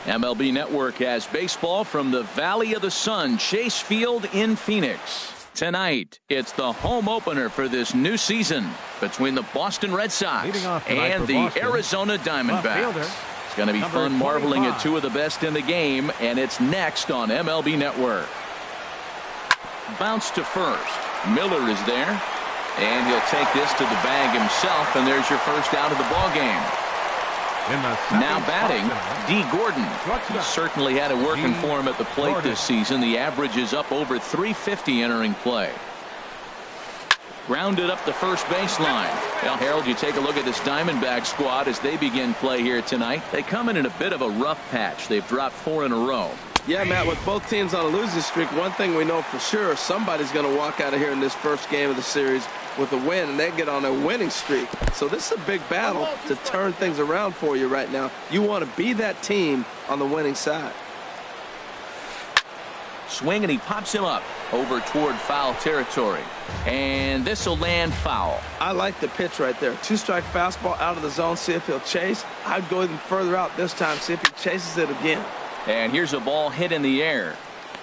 MLB Network has baseball from the Valley of the Sun, Chase Field in Phoenix. Tonight, it's the home opener for this new season between the Boston Red Sox and the Arizona Diamondbacks. It's going to be fun marveling at two of the best in the game, and it's next on MLB Network. Bounce to first. Miller is there, and he'll take this to the bag himself, and there's your first out of the ball game. Now batting, D. Gordon. He certainly had it working for him at the plate this season. The average is up over 350 entering play. Grounded up the first baseline. Well, Harold, you take a look at this Diamondback squad as they begin play here tonight. They come in a bit of a rough patch. They've dropped 4 in a row. Yeah, Matt, with both teams on a losing streak, one thing we know for sure, somebody's going to walk out of here in this first game of the series with a win, and they get on a winning streak. So this is a big battle to turn things around for you right now. You want to be that team on the winning side. Swing, and he pops him up over toward foul territory. And this will land foul. I like the pitch right there. 2-strike fastball out of the zone, see if he'll chase. I'd go even further out this time, see if he chases it again. And here's a ball hit in the air.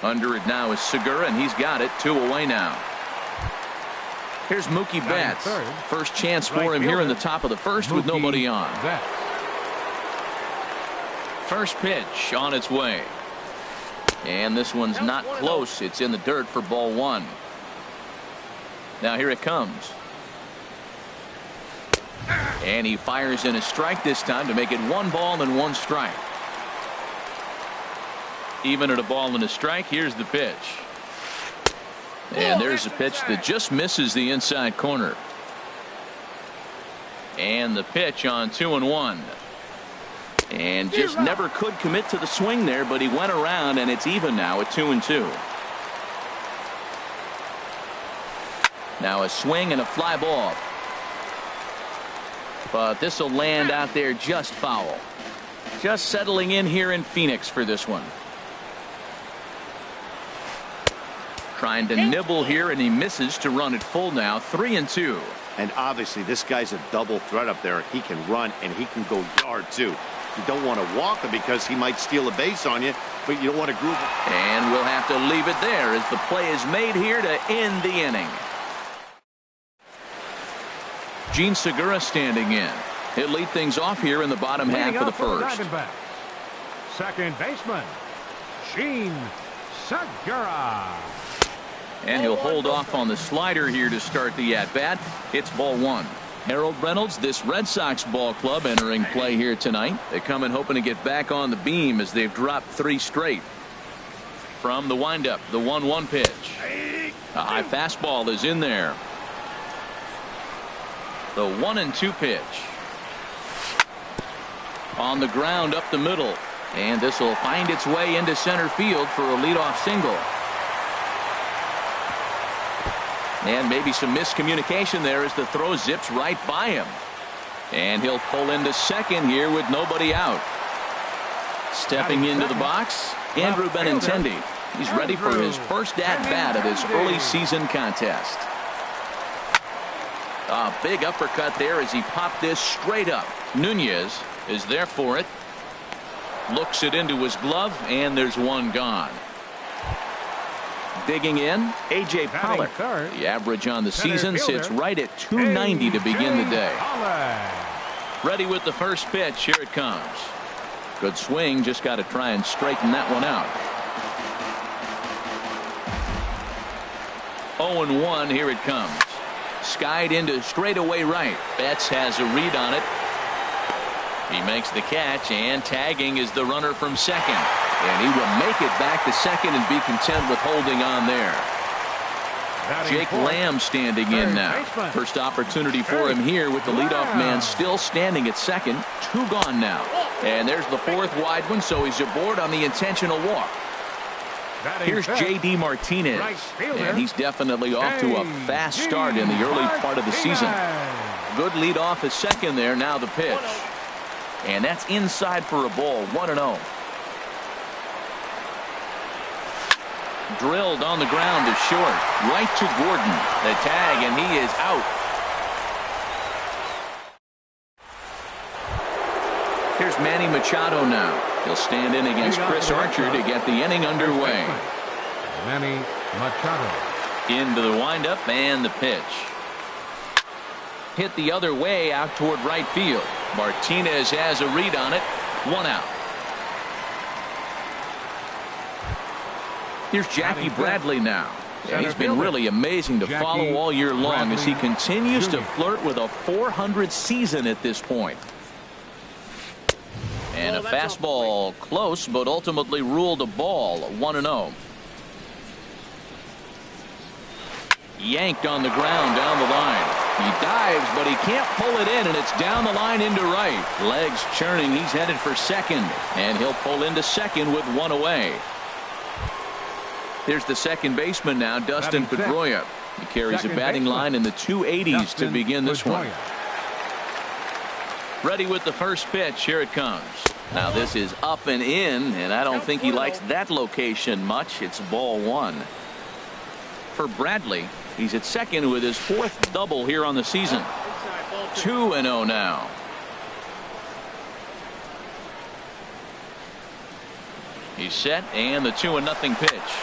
Under it now is Segura, and he's got it. 2 away now. Here's Mookie Betts. First chance for him here in the top of the first with nobody on. First pitch on its way. And this one's not close. It's in the dirt for ball 1. Now here it comes. And he fires in a strike this time to make it 1 ball and 1 strike. Even at a ball and a strike, here's the pitch. And there's a pitch that just misses the inside corner. And the pitch on 2-1. And just never could commit to the swing there, but he went around, and it's even now at 2-2. Now a swing and a fly ball. But this will land out there just foul. Just settling in here in Phoenix for this one. Trying to nibble here, and he misses to run it full now. 3-2. And obviously this guy's a double threat up there. He can run and he can go yard too. You don't want to walk him because he might steal a base on you, but you don't want to groove him. And we'll have to leave it there as the play is made here to end the inning. Gene Segura standing in. He'll lead things off here in the bottom half of the first. Second baseman, Gene Segura. And he'll hold off on the slider here to start the at-bat. It's ball 1. Harold Reynolds, this Red Sox ball club entering play here tonight. They come in hoping to get back on the beam as they've dropped 3 straight. From the windup, the 1-1 pitch. A high fastball is in there. The 1-2 pitch. On the ground up the middle. And this will find its way into center field for a leadoff single. And maybe some miscommunication there as the throw zips right by him. And he'll pull into second here with nobody out. Stepping into the box, Andrew Benintendi. He's ready for his first at-bat of this early season contest. A big uppercut there as he popped this straight up. Nunez is there for it. Looks it into his glove, and there's one gone. Digging in, A.J. Pollock. The average on the season sits right at 290 to begin the day. Ready with the first pitch. Here it comes. Good swing. Just got to try and straighten that one out. 0-1. Here it comes. Skied into straightaway right. Betts has a read on it. He makes the catch, and tagging is the runner from second. And he will make it back to second and be content with holding on there. Jake Lamb standing in now. First opportunity for him here with the leadoff man still standing at second. 2 gone now. And there's the 4th wide one, so he's aboard on the intentional walk. Here's J.D. Martinez. And he's definitely off to a fast start in the early part of the season. Good lead off at second there. Now the pitch. And that's inside for a ball. 1-0. Drilled on the ground to short. Right to Gordon. The tag, and he is out. Here's Manny Machado now. He'll stand in against Chris Archer to get the inning underway. Manny Machado. Into the windup and the pitch. Hit the other way out toward right field. Martinez has a read on it. 1 out. Here's Jackie Bradley now. And he's been really amazing to follow all year long as he continues to flirt with a .400 season at this point. And a fastball close, but ultimately ruled a ball. 1-0. Yanked on the ground down the line. He dives, but he can't pull it in, and it's down the line into right. Legs churning. He's headed for second, and he'll pull into second with 1 away. Here's the second baseman now, Dustin Pedroia. He carries a batting line in the 280s to begin this one. Ready with the first pitch. Here it comes. Now this is up and in, and I don't think he likes that location much. It's ball 1. For Bradley, he's at second with his 4th double here on the season. 2-0 now. He's set, and the 2-0 pitch.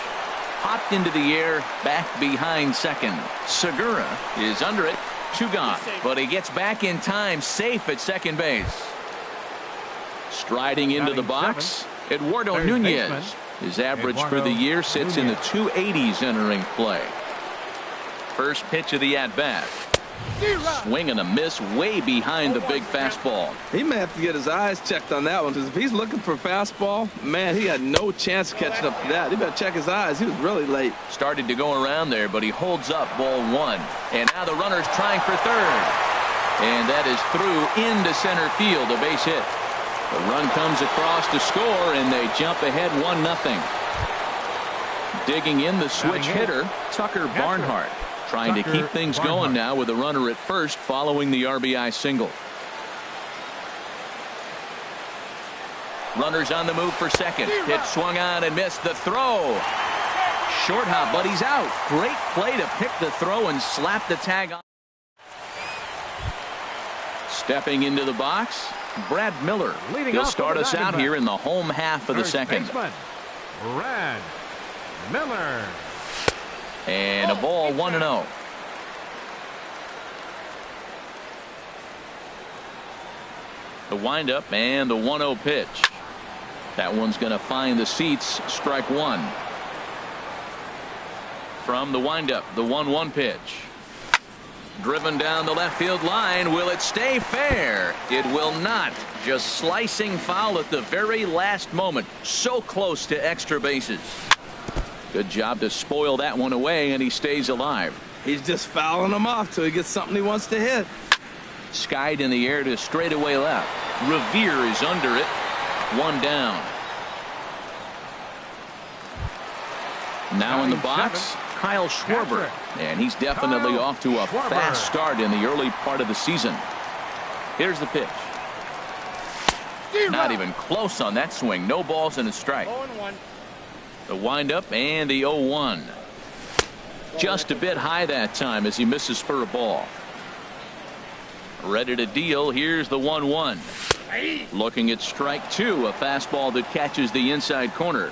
Popped into the air, back behind second. Segura is under it. 2 gone, but he gets back in time, safe at second base. Striding into the box, Eduardo Nunez. His average for the year sits in the 280s entering play. First pitch of the at-bat. Swing and a miss way behind the big fastball. He may have to get his eyes checked on that one, because if he's looking for a fastball, man, he had no chance of catching up to that. He better check his eyes. He was really late. Started to go around there, but he holds up ball 1. And now the runner's trying for third. And that is through into center field, a base hit. The run comes across to score, and they jump ahead 1-0. Digging in the switch hitter, Tucker Barnhart. Trying to keep things going now with a runner at first following the RBI single. Runners on the move for second. Hit swung on and missed the throw. Short hop, but he's out. Great play to pick the throw and slap the tag on. Stepping into the box, Brad Miller. He'll start us out here in the home half of the second. Brad Miller. And a ball 1-0. The windup and the 1-0 pitch. That one's going to find the seats. Strike 1. From the windup, the 1-1 pitch. Driven down the left field line. Will it stay fair? It will not. Just slicing foul at the very last moment. So close to extra bases. Good job to spoil that one away, and he stays alive. He's just fouling him off till he gets something he wants to hit. Skied in the air to straightaway left. Revere is under it. 1 down. Now in the box, Kyle Schwarber. And he's definitely off to a fast start in the early part of the season. Here's the pitch. Not even close on that swing. No balls and a strike. 0-1. The windup and the 0-1. Just a bit high that time as he misses for a ball. Ready to deal. Here's the 1-1. Looking at strike 2, a fastball that catches the inside corner.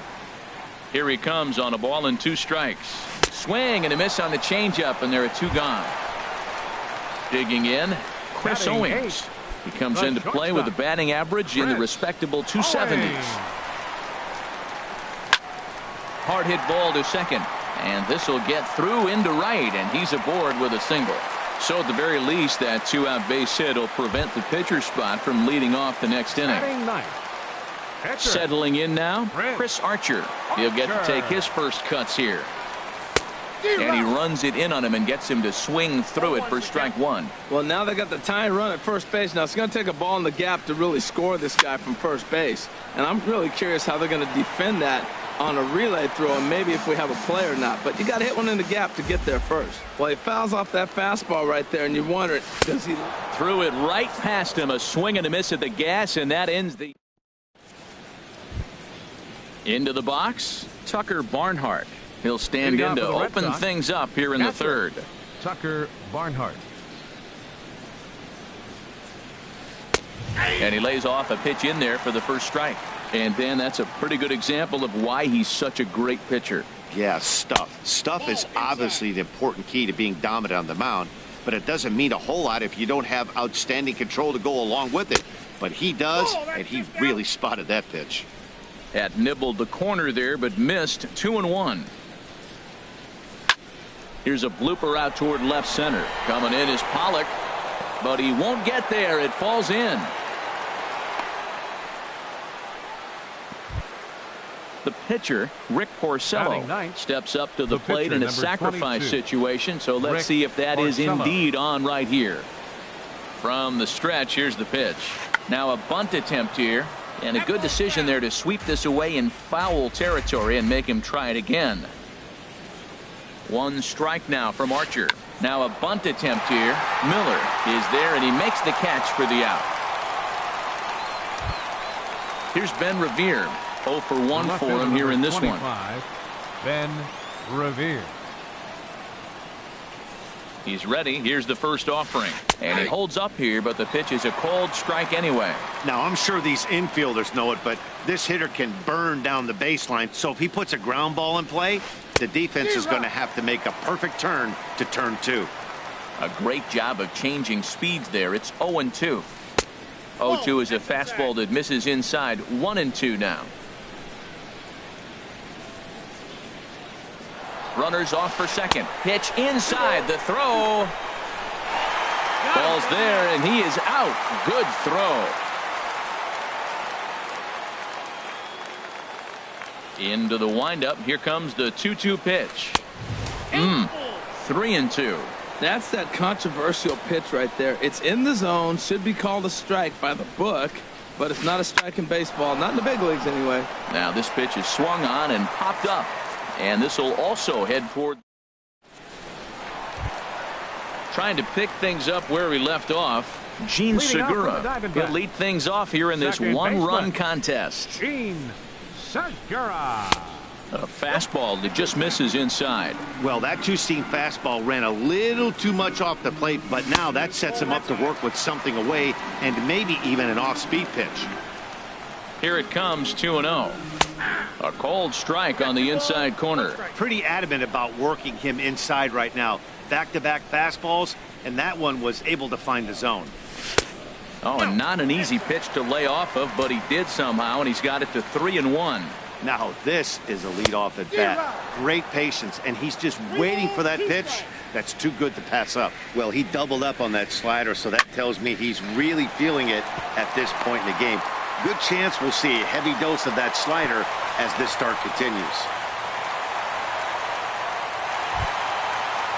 Here he comes on a ball and 2 strikes. Swing and a miss on the changeup, and there are 2 gone. Digging in, Chris Owings. He comes into play with a batting average in the respectable 270s. Hard hit ball to second, and this will get through into right, and he's aboard with a single. So at the very least, that 2-out base hit will prevent the pitcher spot from leading off the next inning. Settling in now, Chris Archer. He'll get to take his first cuts here. And he runs it in on him and gets him to swing through it for strike 1. Well, now they got the tying run at first base. Now it's going to take a ball in the gap to really score this guy from first base. And I'm really curious how they're going to defend that on a relay throw, and maybe if we have a play or not. But you got to hit one in the gap to get there first. Well, he fouls off that fastball right there, and you wonder, does he? Threw it right past him. A swing and a miss at the gas, and that ends the. Into the box, Tucker Barnhart. He'll stand in to open things up here in the third. Tucker Barnhart. And he lays off a pitch in there for the first strike. And Dan, that's a pretty good example of why he's such a great pitcher. Yeah, stuff. Stuff is obviously the important key to being dominant on the mound, but it doesn't mean a whole lot if you don't have outstanding control to go along with it. But he does, and he really spotted that pitch. Had nibbled the corner there, but missed. 2-1. Here's a blooper out toward left center. Coming in is Pollock, but he won't get there. It falls in. The pitcher, Rick Porcello, steps up to the plate in a sacrifice 22. situation. So let's see if that is indeed on right here. From the stretch, here's the pitch. Now a bunt attempt here, and a good decision there to sweep this away in foul territory and make him try it again. One strike now from Archer. Now a bunt attempt here. Miller is there, and he makes the catch for the out. Here's Ben Revere. 0 for 1 for him here in this one. Ben Revere. He's ready. Here's the first offering. And he holds up here, but the pitch is a called strike anyway. Now, I'm sure these infielders know it, but this hitter can burn down the baseline. So if he puts a ground ball in play, the defense is going to have to make a perfect turn to turn 2. A great job of changing speeds there. It's 0-2. 0-2 is a fastball that misses inside. 1-2 now. Runners off for second. Pitch inside. The throw. Ball's there, and he is out. Good throw. Into the windup. Here comes the 2-2 pitch. 3-2. That's that controversial pitch right there. It's in the zone. Should be called a strike by the book, but it's not a strike in baseball. Not in the big leagues anyway. Now this pitch is swung on and popped up. And this will also head toward. Trying to pick things up where we left off. Gene Segura. He'll lead things off here in this one-run contest. Gene Segura. A fastball that just misses inside. Well, that two-seam fastball ran a little too much off the plate, but now that sets him up to work with something away and maybe even an off-speed pitch. Here it comes, 2-0. A cold strike on the inside corner. Pretty adamant about working him inside right now. Back-to-back fastballs, and that one was able to find the zone. Oh, and not an easy pitch to lay off of, but he did somehow, and he's got it to 3-1. Now, this is a leadoff at bat. Great patience, and he's just waiting for that pitch. That's too good to pass up. Well, he doubled up on that slider, so that tells me he's really feeling it at this point in the game. Good chance we'll see a heavy dose of that slider as this start continues.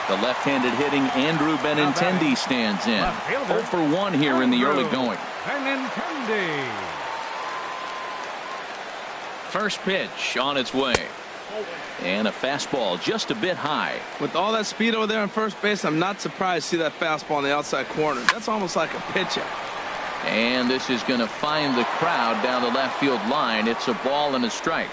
The left-handed hitting Andrew Benintendi stands in. 0 for 1 here in the early going. Benintendi. First pitch on its way. And a fastball just a bit high. With all that speed over there on first base, I'm not surprised to see that fastball on the outside corner. That's almost like a pitch out. And this is going to find the crowd down the left field line. It's a ball and a strike.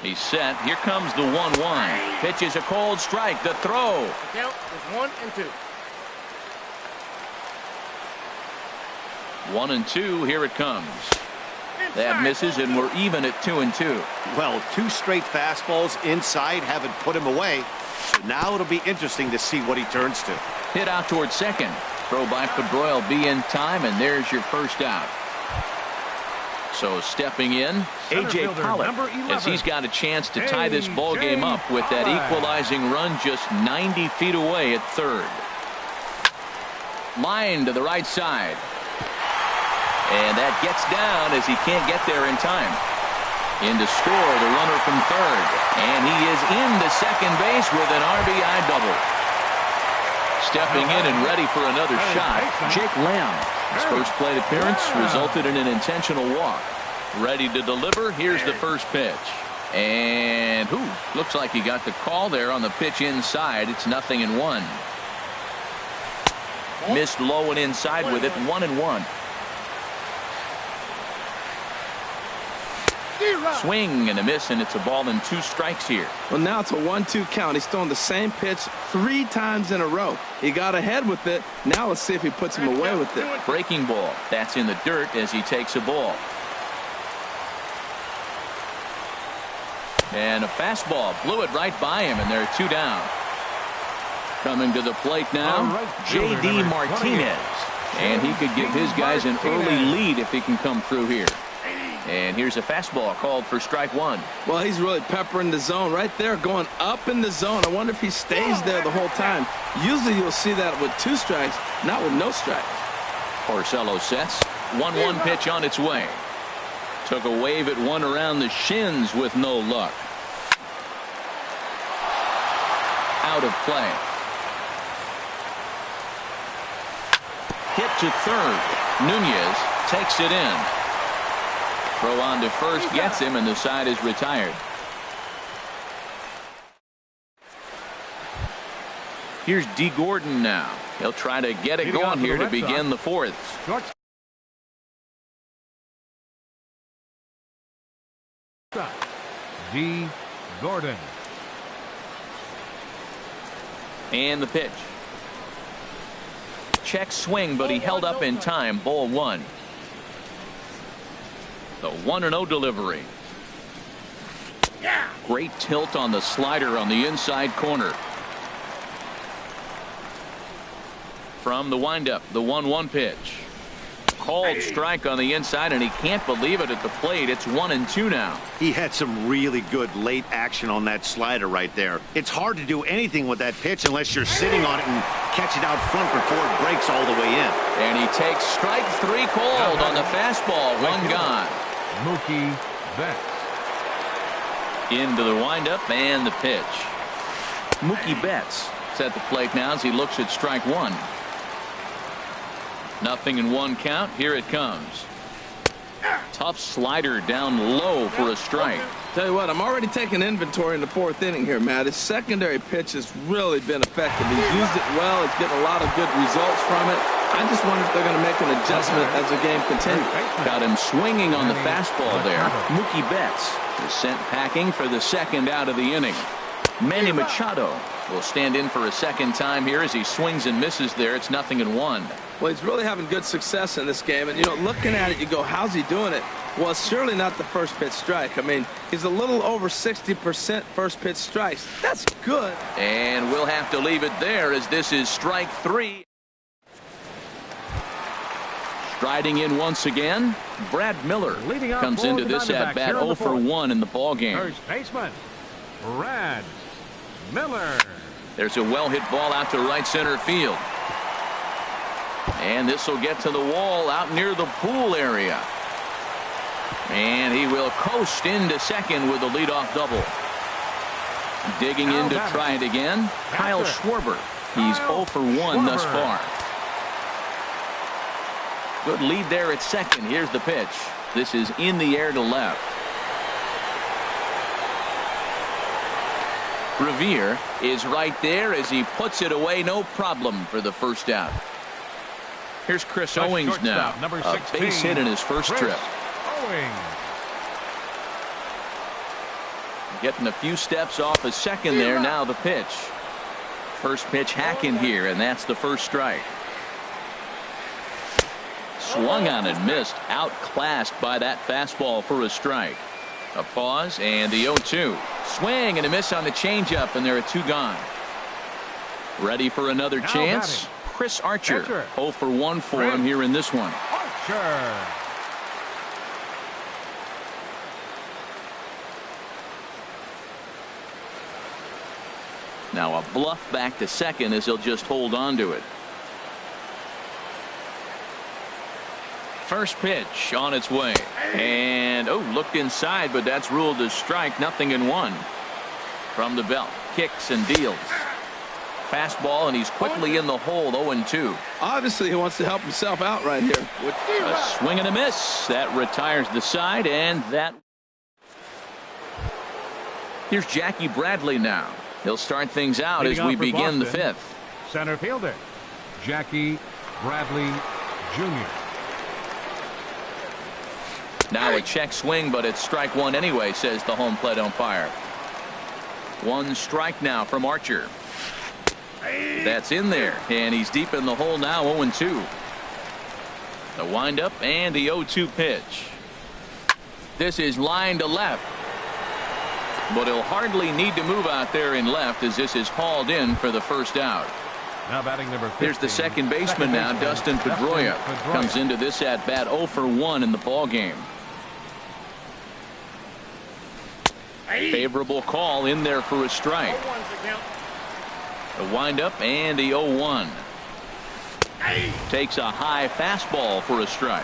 He's set. Here comes the 1-1. Pitch is a cold strike. The throw. Count is 1-2. 1-2. Here it comes. That misses, and we're even at 2-2. Well, 2 straight fastballs inside haven't put him away. So now it'll be interesting to see what he turns to. Hit out towards second. Throw by Pedroia will be in time, and there's your first out. So stepping in, A.J. Pollock, as he's got a chance to tie this ball game up with that equalizing run just 90 feet away at third. Line to the right side. And that gets down as he can't get there in time. In to score the runner from third. And he is into second base with an RBI double. Stepping in and ready for another shot, Jake Lamb. His first plate appearance resulted in an intentional walk. Ready to deliver. Here's the first pitch. And looks like he got the call there on the pitch inside. It's 0-1. Missed low and inside with it. 1-1. Swing and a miss, and it's a ball and 2 strikes here. Well, now it's a 1-2 count. He's throwing the same pitch 3 times in a row. He got ahead with it. Now let's see if he puts him away with it. Breaking ball. That's in the dirt as he takes a ball. And a fastball blew it right by him, and there are 2 down. Coming to the plate now, J.D. Martinez. And he could give his guys an early lead if he can come through here. And here's a fastball called for strike 1. Well, he's really peppering the zone right there, going up in the zone. I wonder if he stays there the whole time. Usually you'll see that with 2 strikes, not with no strikes. Porcello sets. 1-1 pitch on its way. Took a wave at one around the shins with no luck. Out of play. Hit to third. Nunez takes it in. Throw on to first gets him, and the side is retired. Here's D. Gordon now. He'll try to get it going here to begin the 4th. D. Gordon. And the pitch. Check swing, but he held up in time. Ball 1. The 1-0 delivery. Great tilt on the slider on the inside corner. From the windup, the 1-1 pitch. Called strike on the inside, and he can't believe it at the plate. It's 1-2 now. He had some really good late action on that slider right there. It's hard to do anything with that pitch unless you're sitting on it and catch it out front before it breaks all the way in. And he takes strike 3 called on the fastball. 1 gone. Mookie Betts. Into the windup and the pitch. Mookie Betts is at the plate now as he looks at strike 1. 0-1 count. Here it comes. Tough slider down low for a strike. Tell you what, I'm already taking inventory in the 4th inning here, Matt. His secondary pitch has really been effective. He's used it well. He's getting a lot of good results from it. I just wonder if they're going to make an adjustment as the game continues. Got him swinging on the fastball there. Mookie Betts is sent packing for the 2nd out of the inning. Manny Machado will stand in for a 2nd time here as he swings and misses there. It's 0-1. Well, he's really having good success in this game. And, you know, looking at it, you go, how's he doing it? Well, it's surely not the first pitch strike. I mean, he's a little over 60% first pitch strikes. That's good. And we'll have to leave it there as this is strike 3. Striding in once again, Brad Miller comes into this at bat 0 for 1 in the ball game. First baseman, Brad Miller. There's a well-hit ball out to right center field. And this will get to the wall out near the pool area. And he will coast into 2nd with a leadoff double. Digging in to try it again, Kyle Schwarber. He's 0 for 1 thus far. Good lead there at 2nd. Here's the pitch. This is in the air to left. Revere is right there as he puts it away, no problem for the 1st out. Here's Chris Owings now. A base hit in his first trip. Getting a few steps off a 2nd there. Now the pitch. First pitch hacking here, and that's the 1st strike. Swung on and missed. Outclassed by that fastball for a strike. A pause and the 0-2. Swing and a miss on the changeup, and there are 2 gone. Ready for another chance? Chris Archer. 0 for 1 for him here in this one. Archer. Now a bluff back to 2nd as he'll just hold on to it. First pitch on its way. And, looked inside, but that's ruled as strike. 0-1. From the belt. Kicks and deals. Fastball, and he's quickly in the hole. 0-2. Obviously, he wants to help himself out right here. A swing and a miss. That retires the side, and that. Here's Jackie Bradley now. He'll start things out as we begin the 5th. Center fielder, Jackie Bradley Jr. Now a check swing, but it's strike one anyway, says the home plate umpire. One strike now from Archer. That's in there, and he's deep in the hole now, 0-2. The windup and the 0-2 pitch. This is line to left, but he'll hardly need to move out there in left as this is hauled in for the first out. Now batting number 15. Here's the second baseman now, Dustin Pedroia. Comes into this at bat 0 for 1 in the ball game. Favorable call in there for a strike. The windup and the 0-1. Takes a high fastball for a strike.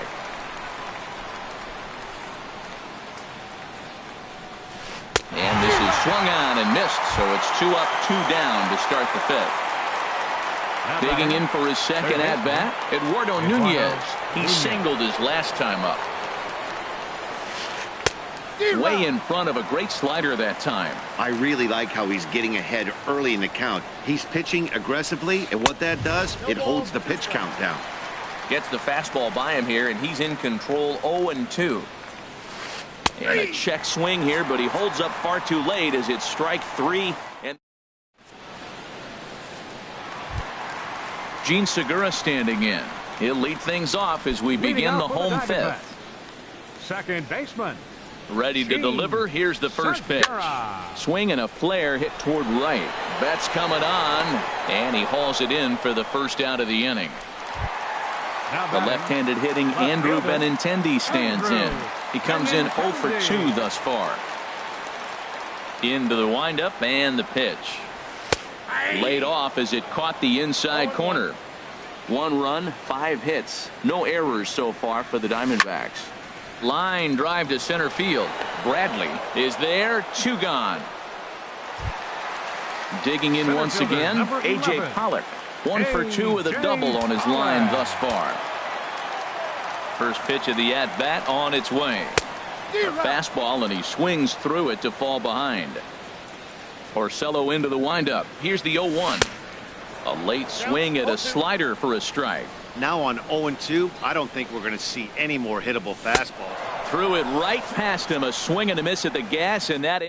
And this is swung on and missed, so it's 2 up, 2 down to start the fifth. Digging in for his second at bat, Eduardo Nunez. He singled his last time up. Way in front of a great slider that time. I really like how he's getting ahead early in the count. He's pitching aggressively, and what that does, it holds the pitch count down. Gets the fastball by him here, and he's in control, 0-2. And a check swing here, but he holds up far too late as it's strike 3. And Gene Segura standing in. He'll lead things off as we begin the home fifth. Second baseman. Ready to deliver. Here's the first pitch. Swing and a flare hit toward right. Betts coming on, and he hauls it in for the first out of the inning. The left-handed hitting Andrew Benintendi stands in. He comes in 0 for 2 thus far. Into the windup and the pitch. Laid off as it caught the inside corner. 1 run, 5 hits. No errors so far for the Diamondbacks. Line drive to center field. Bradley is there. 2 gone. Digging in once again, A.J. Pollock. 1 for 2 with a double on his line thus far. First pitch of the at-bat on its way. A fastball, and he swings through it to fall behind. Porcello into the windup. Here's the 0-1. A late swing at a slider for a strike. Now on 0-2, I don't think we're going to see any more hittable fastballs. Threw it right past him. A swing and a miss at the gas, and that.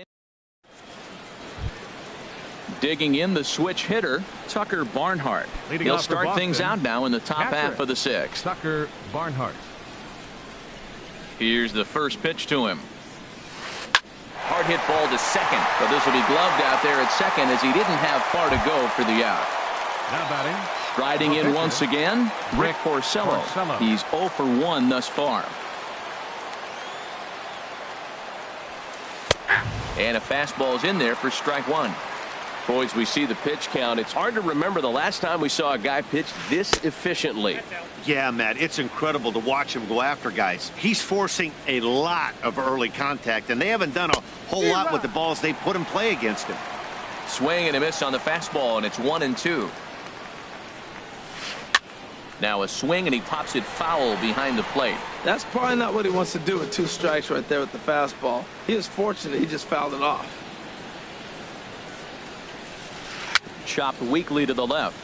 Digging in the switch hitter, Tucker Barnhart. He'll start things out now in the top half of the 6th. Tucker Barnhart. Here's the first pitch to him. Hard hit ball to second, but this will be gloved out there at second as he didn't have far to go for the out. Now batting. Riding in once again, Rick Porcello. He's 0 for 1 thus far. And a fastball's in there for strike 1. Boys, we see the pitch count. It's hard to remember the last time we saw a guy pitch this efficiently. Yeah, Matt, it's incredible to watch him go after guys. He's forcing a lot of early contact, and they haven't done a whole lot with the balls they put in play against him. Swing and a miss on the fastball, and it's 1-2. Now a swing, and he pops it foul behind the plate. That's probably not what he wants to do with 2 strikes right there with the fastball. He is fortunate he just fouled it off. Chopped weakly to the left.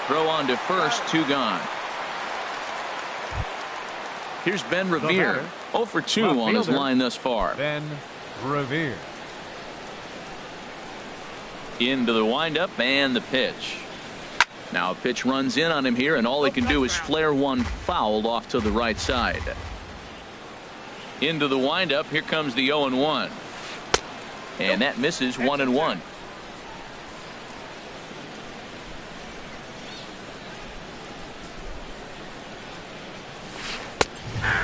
Throw on to first, 2 gone. Here's Ben Revere. 0 for 2 on his line thus far. Ben Revere. Into the windup and the pitch. Now a pitch runs in on him here, and all he can do is flare one foul off to the right side. Into the windup. Here comes the 0-1. And that misses 1-1.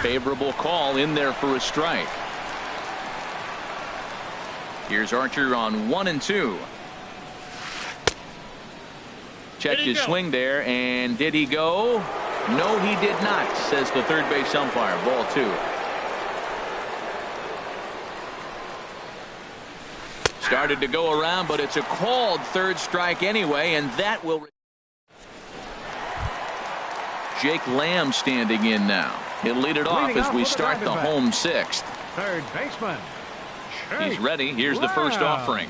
Favorable call in there for a strike. Here's Archer on 1-2. Checked his swing there, and did he go? No, he did not, says the third base umpire. Ball 2. Started to go around, but it's a called third strike anyway, and that will. Jake Lamb standing in now. He'll lead it off as we start the home 6th. Third baseman. He's ready. Here's the first offering.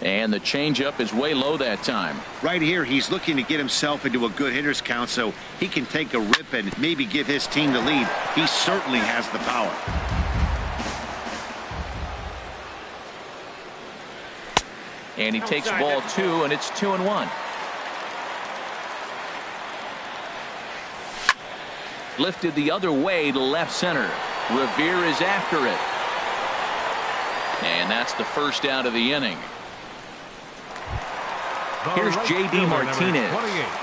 And the changeup is way low that time. Right here, he's looking to get himself into a good hitter's count so he can take a rip and maybe give his team the lead. He certainly has the power. And he takes ball 2, and it's 2-1. Lifted the other way to left center. Revere is after it. And that's the first out of the inning. Here's J.D. Martinez.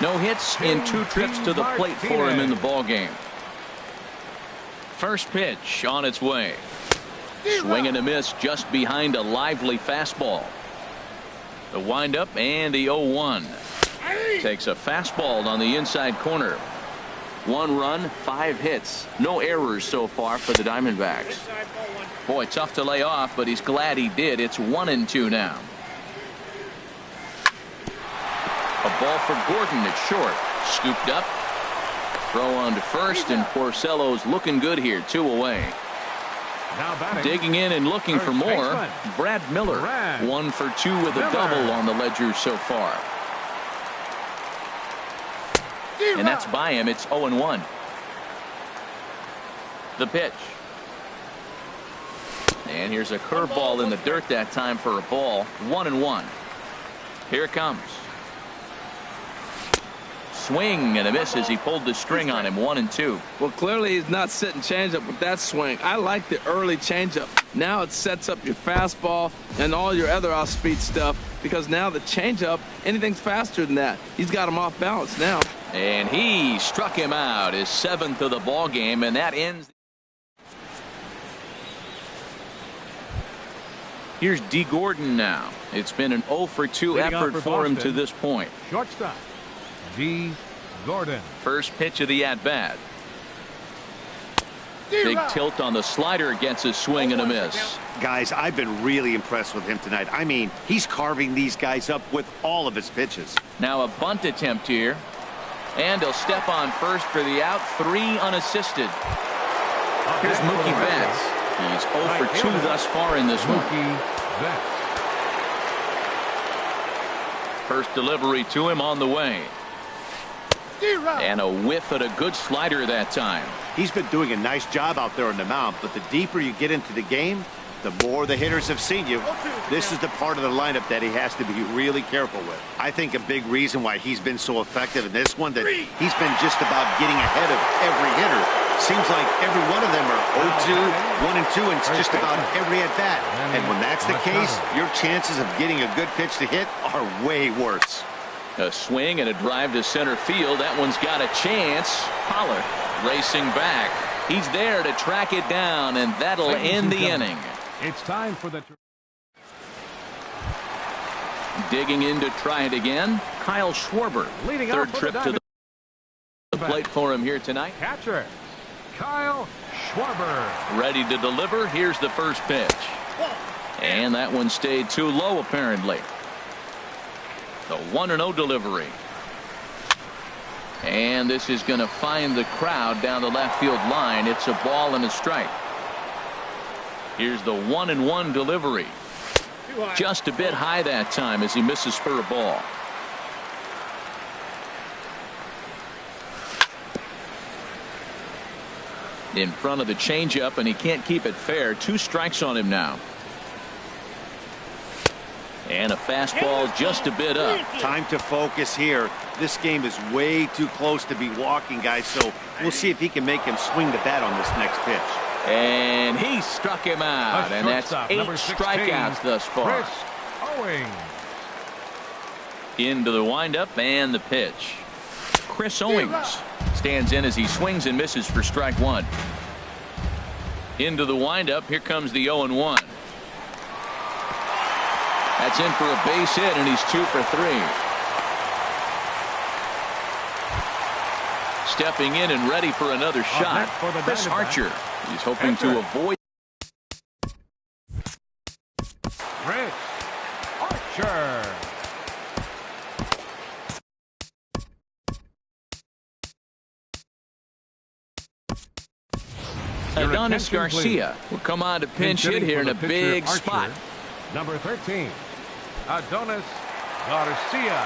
No hits in 2 trips to the plate for him in the ballgame. First pitch on its way. Swing and a miss just behind a lively fastball. The windup and the 0-1. Takes a fastball on the inside corner. 1 run, 5 hits. No errors so far for the Diamondbacks. Boy, tough to lay off, but he's glad he did. It's 1-2 now. A ball for Gordon at short. Scooped up. Throw on to first, and Porcello's looking good here. 2 away. Digging in and looking for more. Brad Miller. 1 for 2 with a double on the ledger so far. And that's by him. It's 0-1. The pitch. And here's a curveball in the dirt that time for a ball. 1-1. Here it comes. Swing and a miss as he pulled the string on him. 1-2. Well, clearly he's not sitting changeup with that swing. I like the early changeup. Now it sets up your fastball and all your other off-speed stuff, because now the changeup, anything's faster than that. He's got him off balance now. And he struck him out, his 7th of the ball game, and that ends. Here's D. Gordon now. It's been an 0 for 2 effort for him to this point. Shortstop, D. Gordon. First pitch of the at-bat. Big tilt on the slider, gets a swing and a miss. Guys, I've been really impressed with him tonight. I mean, he's carving these guys up with all of his pitches. Now a bunt attempt here. And he'll step on first for the out. 3 unassisted. Here's Mookie Betts. He's 0 for 2 thus far in this one. First delivery to him on the way. And a whiff at a good slider that time. He's been doing a nice job out there on the mound, but the deeper you get into the game, the more the hitters have seen you. This is the part of the lineup that he has to be really careful with. I think a big reason why he's been so effective in this one, that he's been just about getting ahead of every hitter. Seems like every one of them are 0-2, 1-2, and it's just about every at-bat. And when that's the case, your chances of getting a good pitch to hit are way worse. A swing and a drive to center field. That one's got a chance. Pollard racing back. He's there to track it down, and that'll end the inning. It's time for the digging in to try it again. Kyle Schwarber, third trip to the plate for him here tonight. Catcher Kyle Schwarber ready to deliver. Here's the first pitch, and that one stayed too low apparently. The 1-0 delivery, and this is going to find the crowd down the left field line. It's a ball and a strike. Here's the 1-1 delivery. Just a bit high that time as he misses for a ball. In front of the changeup, and he can't keep it fair. 2 strikes on him now. And a fastball just a bit up. Time to focus here. This game is way too close to be walking, guys, so we'll see if he can make him swing the bat on this next pitch. And he struck him out, and that's 8 strikeouts thus far. Into the windup and the pitch. Chris Owings stands in as he swings and misses for strike 1. Into the windup. Here comes the 0-1. That's in for a base hit, and he's 2 for 3. Stepping in and ready for another shot. Chris Archer. He's hoping to avoid. Chris Archer. Adonis Garcia will come on to pinch hit here in a big spot. Number 13, Adonis Garcia.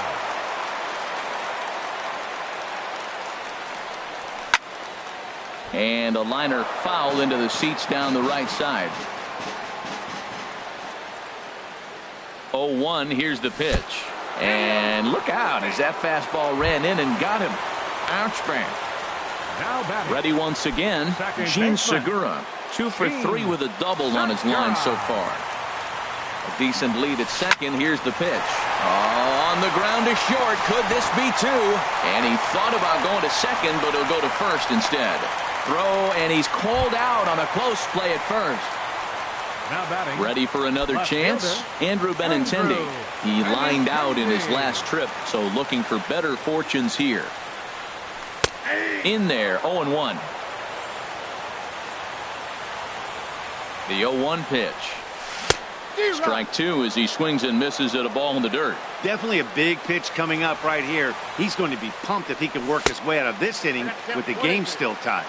And a liner foul into the seats down the right side. 0-1. Here's the pitch. And look out as that fastball ran in and got him. Ouch, bang. Now batting. Ready once again, Gene Segura. 2 for 3 with a double on his line so far. A decent lead at second. Here's the pitch. Oh, on the ground to short. Could this be 2? And he thought about going to second, but he'll go to first instead. Throw, and he's called out on a close play at first. Now batting. Ready for another chance? Andrew Benintendi. He lined out in his last trip, so looking for better fortunes here. In there, 0-1. The 0-1 pitch. Strike 2 as he swings and misses at a ball in the dirt. Definitely a big pitch coming up right here. He's going to be pumped if he can work his way out of this inning with the game still tied.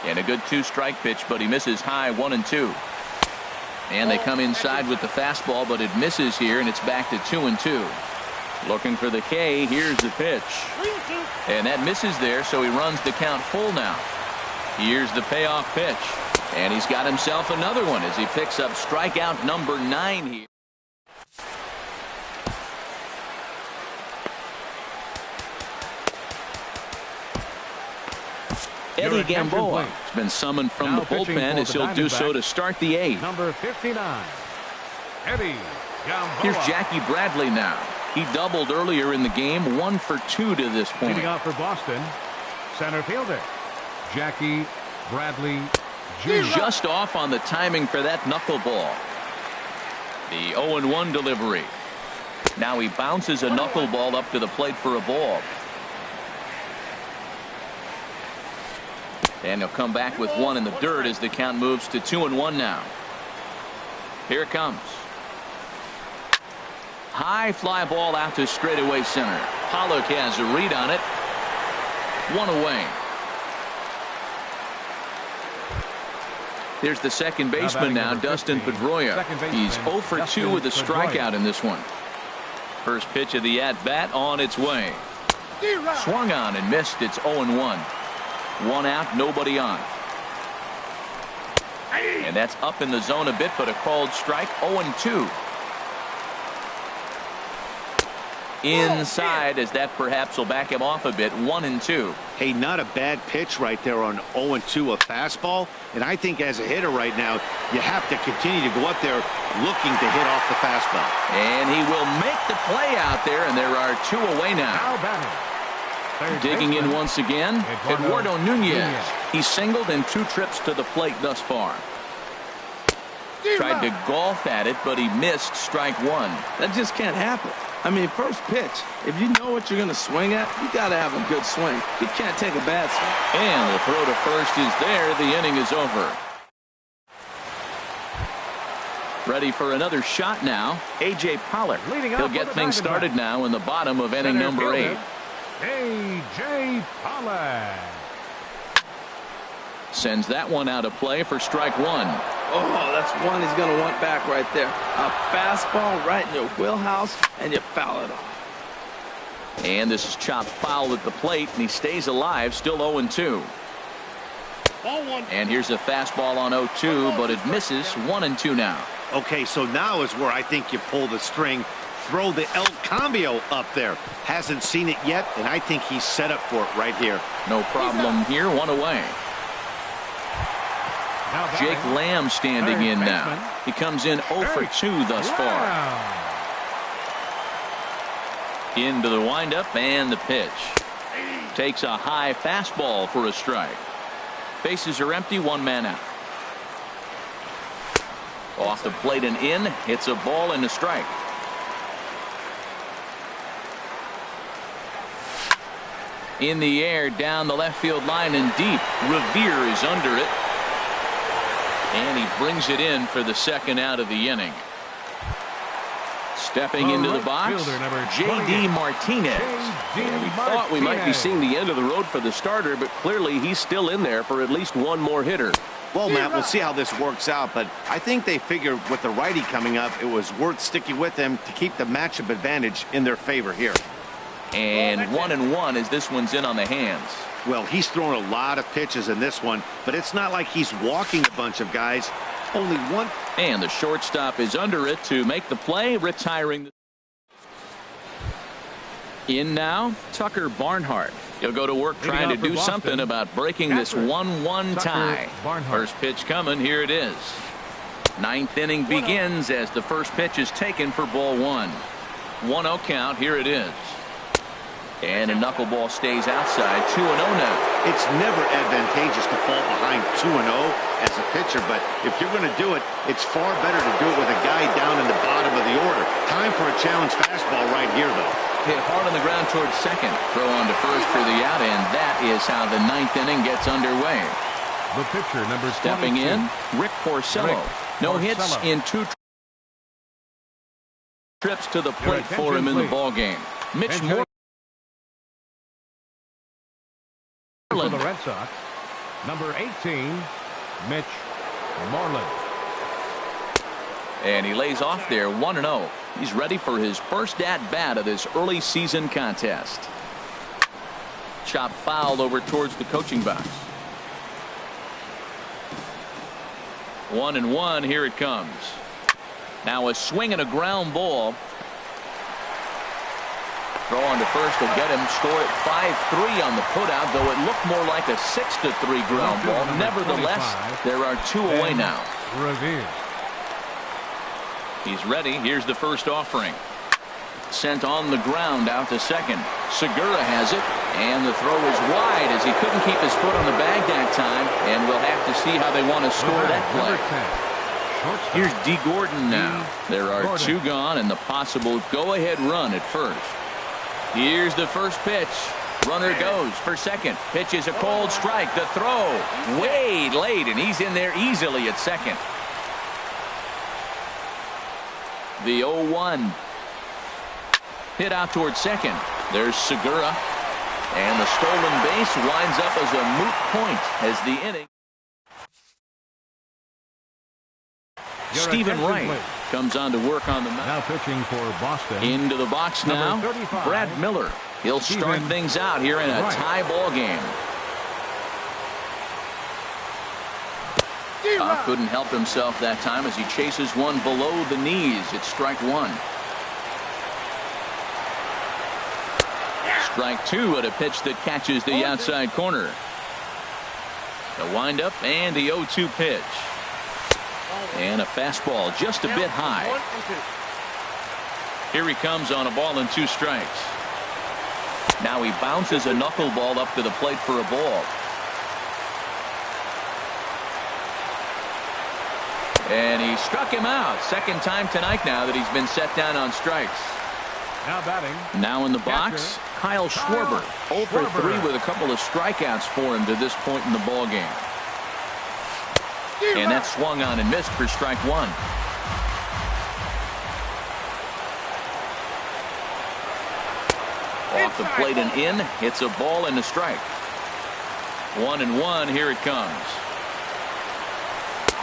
And a good 2-strike pitch, but he misses high 1-2. And they come inside with the fastball, but it misses here, and it's back to 2-2. Looking for the K. Here's the pitch. And that misses there, so he runs the count full now. Here's the payoff pitch. And he's got himself another one as he picks up strikeout number 9 here. Eddie Gamboa has been summoned from the bullpen as he'll do so to start the 8th. Number 59, Eddie Gamboa. Here's Jackie Bradley now. He doubled earlier in the game, 1 for 2 to this point. Leading off for Boston, center fielder Jackie Bradley Jr. Just off on the timing for that knuckleball. The 0-1 delivery. Now he bounces a knuckleball up to the plate for a ball. And he'll come back with 1 in the dirt as the count moves to 2-1 now. Here it comes. High fly ball out to straightaway center. Pollock has a read on it. 1 away. There's the second baseman now, Dustin Pedroia. He's 0 for 2 with a strikeout in this one. First pitch of the at-bat on its way. Swung on and missed. It's 0-1. 1 out, nobody on. And that's up in the zone a bit, but a called strike. 0-2. Inside, as that perhaps will back him off a bit. 1-2. Hey, not a bad pitch right there on 0-2, a fastball. And I think as a hitter right now, you have to continue to go up there looking to hit off the fastball. And he will make the play out there, and there are 2 away now. Now batting. Digging in once again, Eduardo Nunez. He singled in 2 trips to the plate thus far. Tried to golf at it, but he missed strike 1. That just can't happen. I mean, first pitch, if you know what you're going to swing at, you got to have a good swing. You can't take a bad swing. And the throw to first is there. The inning is over. Ready for another shot now. A.J. Pollock. He'll get things started now in the bottom of inning number 8. A.J. Pollock sends that one out of play for strike 1. Oh, that's one he's going to want back right there. A fastball right in your wheelhouse, and you foul it off. And this is chopped foul at the plate, and he stays alive, still 0-2. And here's a fastball on 0-2, but it misses. 1-2 now. Okay, so now is where I think you pull the string. Throw the El Cambio up there. Hasn't seen it yet, and I think he's set up for it right here. No problem here. 1 away. Jake Lamb standing in now. He comes in 0 for 2 thus far. Into the windup and the pitch. Takes a high fastball for a strike. Bases are empty. 1 man out. Off the plate and in. It's a ball and a strike. In the air, down the left field line and deep. Revere is under it. And he brings it in for the second out of the inning. Stepping into the box, J.D. Martinez. We thought we might be seeing the end of the road for the starter, but clearly he's still in there for at least 1 more hitter. Well, Matt, we'll see how this works out, but I think they figured with the righty coming up, it was worth sticking with him to keep the matchup advantage in their favor here. And 1-1 as this one's in on the hands. Well, he's thrown a lot of pitches in this one, but it's not like he's walking a bunch of guys. Only one. And the shortstop is under it to make the play, retiring. In now, Tucker Barnhart. He'll go to work trying to do something about breaking this 1-1 tie. First pitch coming. Here it is. Ninth inning begins as the first pitch is taken for ball one. 1-0 count. Here it is. And a knuckleball stays outside. 2-0 now. It's never advantageous to fall behind 2-0 as a pitcher, but if you're going to do it, it's far better to do it with a guy down in the bottom of the order. Time for a challenge fastball right here, though. Hit hard on the ground towards second. Throw on to first for the out, and that is how the ninth inning gets underway. The pitcher, number 22. Stepping in, Rick Porcello. No hits in 2 trips to the plate for him in the ball game. Mitch Moreland. For the Red Sox, number 18, Mitch Moreland. And he lays off there 1-0. He's ready for his first at-bat of this early season contest. Chop foul over towards the coaching box. 1-1. Here it comes. Now a swing and a ground ball. Throw on to first will get him. Score at 5-3 on the putout, though it looked more like a 6-3 ground ball. Nevertheless, there are 2 away now. Revere. He's ready. Here's the first offering. Sent on the ground out to second. Segura has it, and the throw is wide as he couldn't keep his foot on the bag that time, and we'll have to see how they want to score that play. Here's D. Gordon now. There are 2 gone and the possible go-ahead run at first. Here's the first pitch. Runner goes for second. Pitch is a cold strike. The throw way late, and he's in there easily at second. The 0-1. Hit out towards second. There's Segura. And the stolen base winds up as a moot point as the inning. Stephen Wright comes on to work on the mound. Now pitching for Boston. Into the box now. Brad Miller. He'll start things out here in a tie ball game. Couldn't help himself that time as he chases one below the knees. It's strike 1. Strike 2 at a pitch that catches the outside corner. The windup and the 0-2 pitch. And a fastball just a bit high. Here he comes on a ball and 2 strikes. Now he bounces a knuckleball up to the plate for a ball. And he struck him out. Second time tonight now that he's been set down on strikes. Now batting. Now in the box, Kyle Schwarber. 0 for 3 with a couple of strikeouts for him to this point in the ball game. And that swung on and missed for strike 1. Off the plate and in. It's a ball and a strike. 1-1. Here it comes.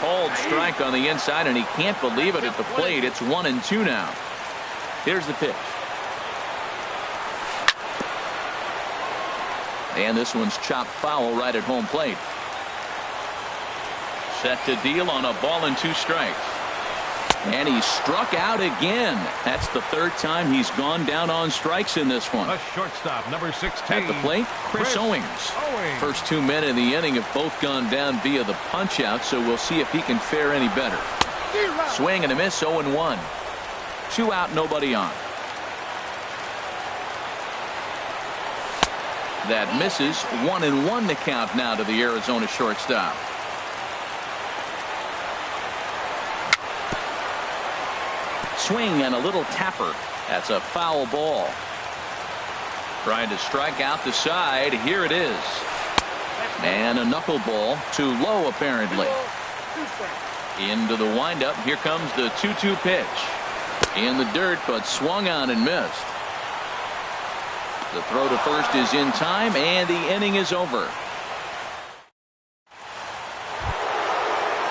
Called strike on the inside, and he can't believe it at the plate. It's 1-2 now. Here's the pitch. And this one's chopped foul right at home plate. Set to deal on a ball and 2 strikes. And he struck out again. That's the 3rd time he's gone down on strikes in this one. A shortstop, number 16. At the plate, Chris Owings. First 2 men in the inning have both gone down via the punch-out, so we'll see if he can fare any better. Swing and a miss, 0-1. 2 out, nobody on. That misses. 1-1 to count now to the Arizona shortstop. Swing and a little tapper. That's a foul ball. Trying to strike out the side. Here it is. And a knuckleball too low apparently. Into the windup. Here comes the 2-2 pitch. In the dirt, but swung on and missed. The throw to first is in time, and the inning is over.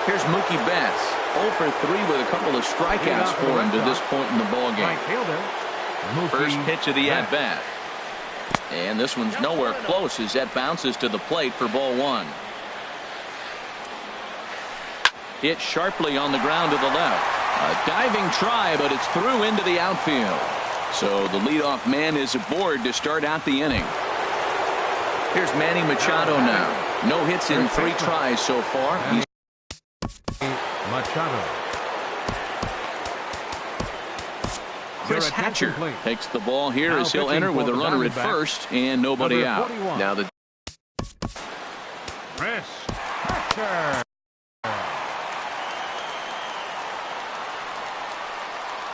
Here's Mookie Betts, 0 for 3 with a couple of strikeouts for him to this point in the ball game. First pitch of the at-bat. And this one's nowhere close as that bounces to the plate for ball 1. Hit sharply on the ground to the left. A diving try, but it's through into the outfield. So the leadoff man is aboard to start out the inning. Here's Manny Machado now. No hits in 3 tries so far. He's Machado. Chris Hatcher takes the ball here as he'll enter with a runner at first and nobody out. Now the Chris Hatcher.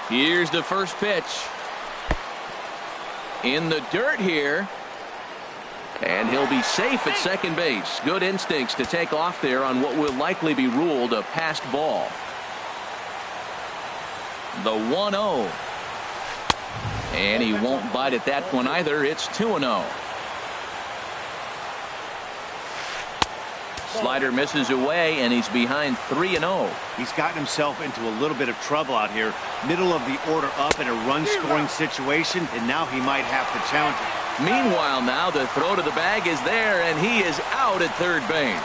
Here's the first pitch. In the dirt here. And he'll be safe at second base. Good instincts to take off there on what will likely be ruled a passed ball. The 1-0. And he won't bite at that one either. It's 2-0. Slider misses away, and he's behind 3-0. He's gotten himself into a little bit of trouble out here. Middle of the order up in a run-scoring situation, and now he might have to challenge it. Meanwhile, now the throw to the bag is there, and he is out at third base.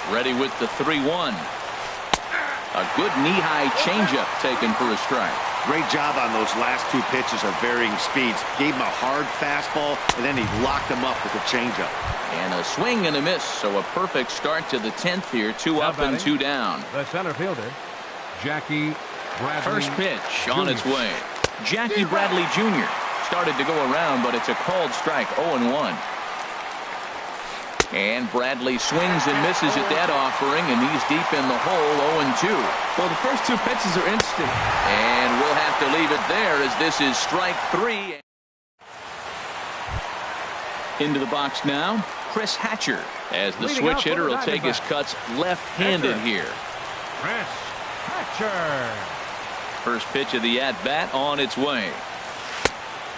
Ready with the 3-1. A good knee-high changeup taken for a strike. Great job on those last 2 pitches of varying speeds. Gave him a hard fastball, and then he locked him up with a changeup. And a swing and a miss, so a perfect start to the 10th here. 2 up and 2 down. The center fielder, Jackie Bradley. First pitch on its way. Jackie Bradley Jr. started to go around, but it's a called strike. 0-1. And Bradley swings and misses at that offering, and he's deep in the hole. 0-2. Well, the first 2 pitches are interesting. And we'll have to leave it there as this is strike 3. Into the box now, Chris Hatcher, as the switch hitter will take his cuts left-handed here. Chris Hatcher. First pitch of the at-bat on its way.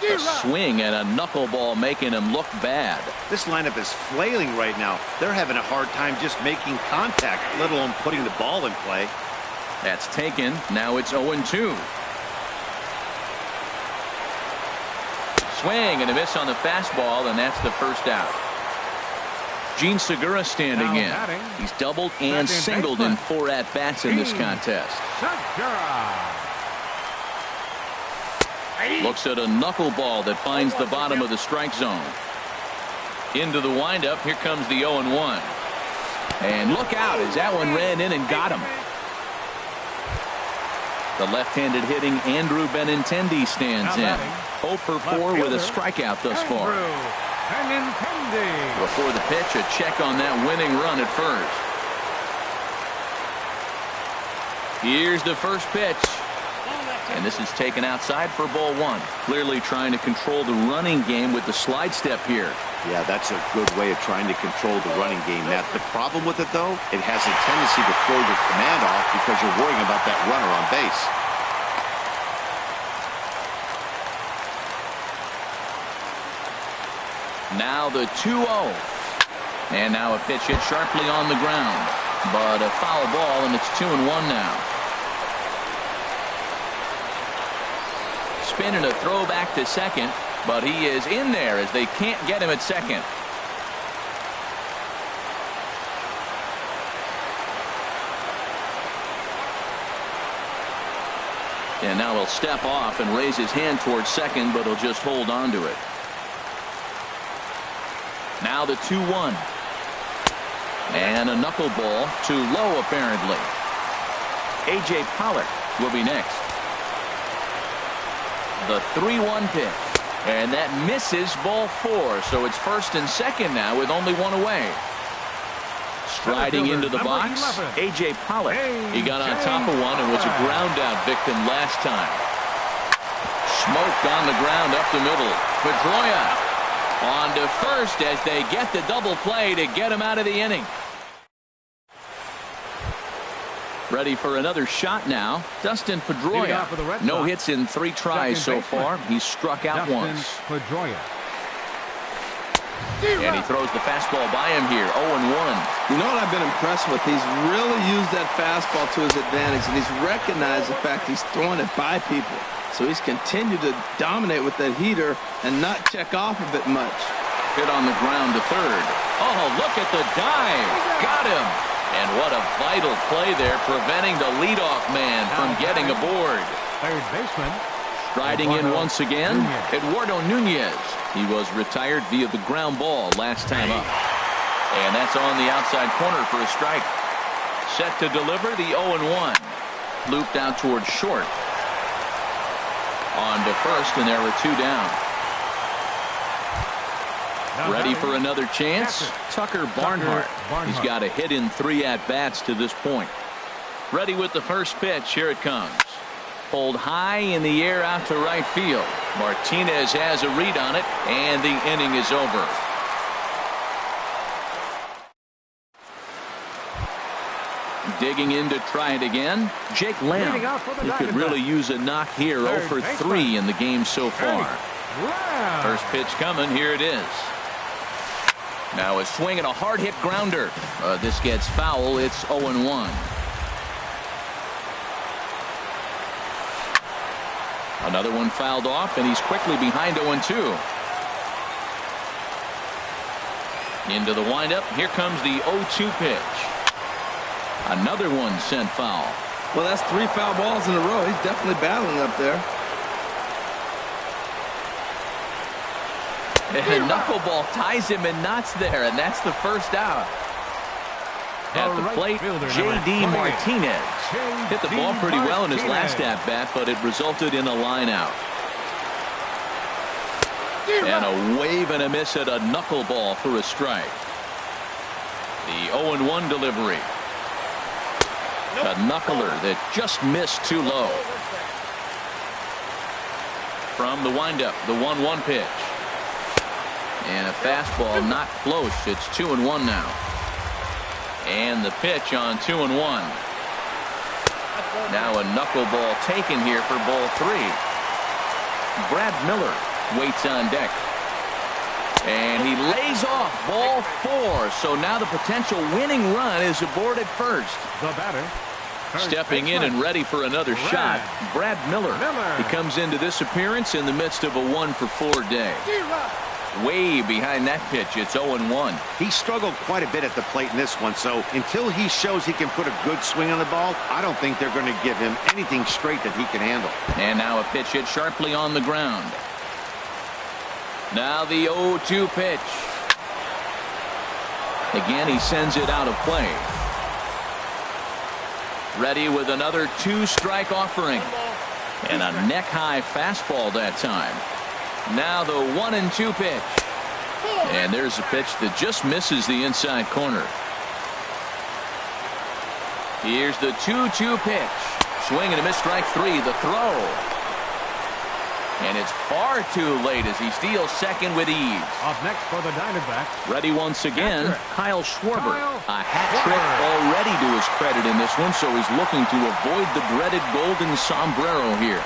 A swing and a knuckleball making him look bad. This lineup is flailing right now. They're having a hard time just making contact, let alone putting the ball in play. That's taken. Now it's 0-2. Swing and a miss on the fastball, and that's the first out. Gene Segura standing in. He's doubled and singled in 4 at-bats in this contest. Looks at a knuckleball that finds the bottom of the strike zone. Into the windup. Here comes the 0-1. And look out as that one ran in and got him. The left-handed hitting Andrew Benintendi stands in. 0 for 4 with a strikeout thus far. Before the pitch, a check on that winning run at first. Here's the first pitch. And this is taken outside for ball 1. Clearly trying to control the running game with the slide step here. Yeah, that's a good way of trying to control the running game. Now, the problem with it, though, it has a tendency to throw your command off because you're worrying about that runner on base. Now the 2-0. And now a pitch hit sharply on the ground. But a foul ball, and it's 2-1 now. Spin and a throw back to second, but he is in there as they can't get him at second. And now he'll step off and raise his hand towards second, but he'll just hold on to it. Now the 2-1. And a knuckleball too low apparently. A.J. Pollock will be next. The 3-1 pitch. And that misses ball 4. So it's first and second now with only 1 away. Striding into the box, A.J. Pollock. He got on top of one and was a ground out victim last time. Smoked on the ground up the middle. Pedroia on to first as they get the double play to get him out of the inning. Ready for another shot now. Dustin Pedroia. No hits in 3 tries so far. He's struck out once. Pedroia. And he throws the fastball by him here. 0-1. You know what I've been impressed with? He's really used that fastball to his advantage, and he's recognized the fact he's throwing it by people. So he's continued to dominate with that heater and not check off of it much. Hit on the ground to third. Oh, look at the dive. Got him. And what a vital play there, preventing the leadoff man from getting aboard. Third baseman. Striding in once again, Eduardo Nunez. He was retired via the ground ball last time up. And that's on the outside corner for a strike. Set to deliver the 0-1. Looped out towards short. On to first, and there were two down. Ready for another chance? Tucker Barnhart. He's got a hit in 3 at-bats to this point. Ready with the first pitch. Here it comes. Pulled high in the air out to right field. Martinez has a read on it, and the inning is over. Digging in to try it again, Jake Lamb. He could really use a knock here. 0 for 3 in the game so far. First pitch coming. Here it is. Now a swing and a hard hit grounder. This gets foul. It's 0-1. Another one fouled off, and he's quickly behind 0-2. Into the windup. Here comes the 0-2 pitch. Another one sent foul. Well, that's 3 foul balls in a row. He's definitely battling up there. And knuckleball ties him in knots there, and that's the first out. At the plate, J.D. Martinez hit the ball pretty well in his last at-bat, but it resulted in a line out. And a wave and a miss at a knuckleball for a strike. The 0-1 delivery. A knuckler that just missed too low. From the windup, the 1-1 pitch. And a fastball not close. It's 2-1 now. And the pitch on 2-1. Now a knuckleball taken here for ball 3. Brad Miller waits on deck. And he lays off ball 4. So now the potential winning run is aboard at first. The batter. Stepping in and ready for another shot, Brad Miller. He comes into this appearance in the midst of a 1-for-4 day. Way behind that pitch, it's 0-1. He struggled quite a bit at the plate in this one, so until he shows he can put a good swing on the ball, I don't think they're going to give him anything straight that he can handle. And now a pitch hit sharply on the ground. Now the 0-2 pitch. Again, he sends it out of play. Ready with another 2-strike offering. And a neck-high fastball that time. Now the 1-2 pitch. And there's a pitch that just misses the inside corner. Here's the 2-2 pitch. Swing and a miss, strike 3. The throw. And it's far too late as he steals second with ease. Up next for the Diamondbacks. Ready once again, Kyle Schwarber. A hat trick already to his credit in this one, so he's looking to avoid the dreaded golden sombrero here.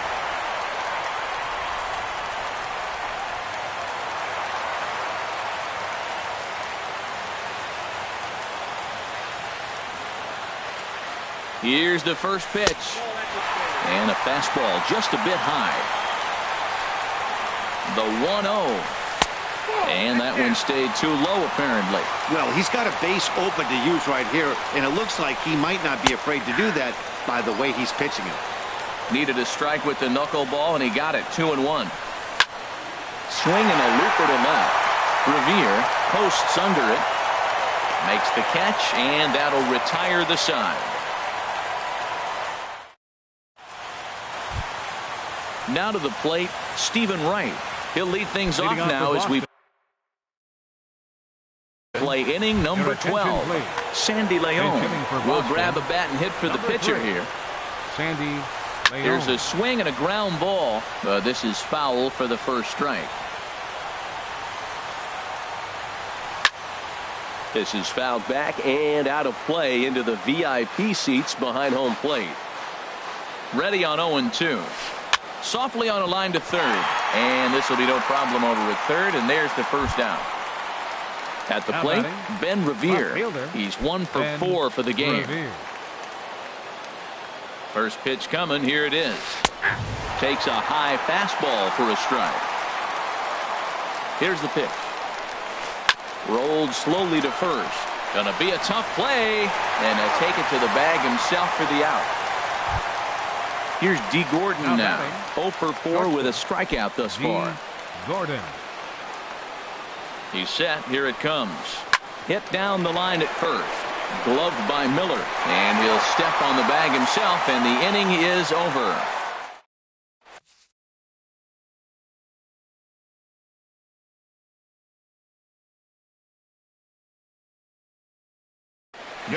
Here's the first pitch. And a fastball just a bit high. The 1-0. And that one stayed too low, apparently. Well, he's got a base open to use right here, and it looks like he might not be afraid to do that by the way he's pitching it. Needed a strike with the knuckleball, and he got it. 2-1. Swing and a looper to left. Revere posts under it. Makes the catch, and that'll retire the side. Now to the plate, Stephen Wright. He'll lead things off now as we play inning number 12. Sandy Leon will grab a bat and hit for the pitcher here. Sandy Leon. There's a swing and a ground ball. This is foul for the first strike. This is fouled back and out of play into the VIP seats behind home plate. Ready on 0-2. Softly on a line to third. And this will be no problem over at third. And there's the first out. At the Now plate, batting, Ben Revere. fielder, He's 1 for Ben 4 for the game. Revere. First pitch coming. Here it is. Takes a high fastball for a strike. Here's the pitch. Rolled slowly to first. Gonna be a tough play, and he'll take it to the bag himself for the out. Here's D. Gordon now. 0 for 4 with a strikeout thus far. Gordon. He's set. Here it comes. Hit down the line at first. Gloved by Miller. And he'll step on the bag himself, and the inning is over.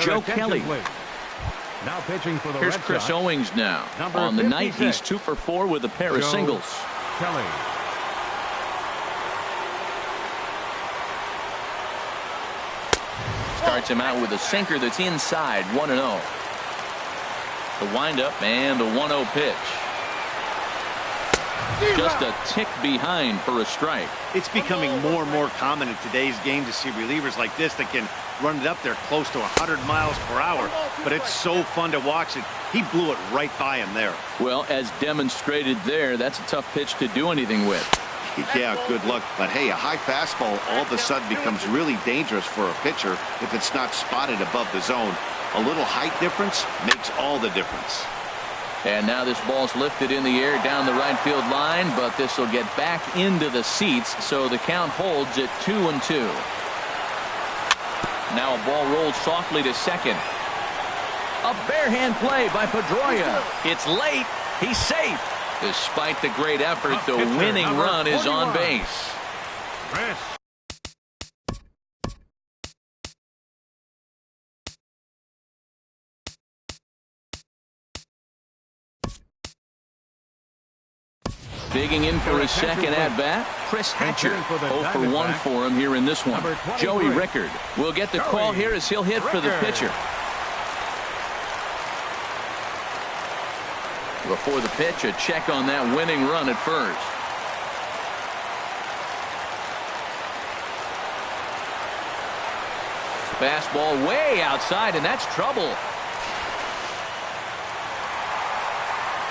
Joe Kelly. Now pitching for the Here's Red Chris Sox. Owings now. Number On the night, 56. he's 2 for 4 with a pair of Joe singles. Kelly. Starts him out with a sinker that's inside, 1-0. The windup and the 1-0 pitch. Just a tick behind for a strike. It's becoming more and more common in today's game to see relievers like this that can run it up there close to 100 miles per hour. But it's so fun to watch it. He blew it right by him there. Well, as demonstrated there, that's a tough pitch to do anything with. Yeah, good luck. But hey, a high fastball all of a sudden becomes really dangerous for a pitcher if it's not spotted above the zone. A little height difference makes all the difference. And now this ball's lifted in the air down the right field line, but this will get back into the seats, so the count holds at 2-2. Now a ball rolls softly to second. A barehand play by Pedroia. It's late. He's safe. Despite the great effort, the winning run is on base. Chris. Digging in for his second at-bat, Chris Hatcher. 0 for 1 for him here in this one. Joey Rickard will get the call here as he'll hit for the pitcher. Before the pitch, a check on that winning run at first. Fastball way outside, and that's trouble.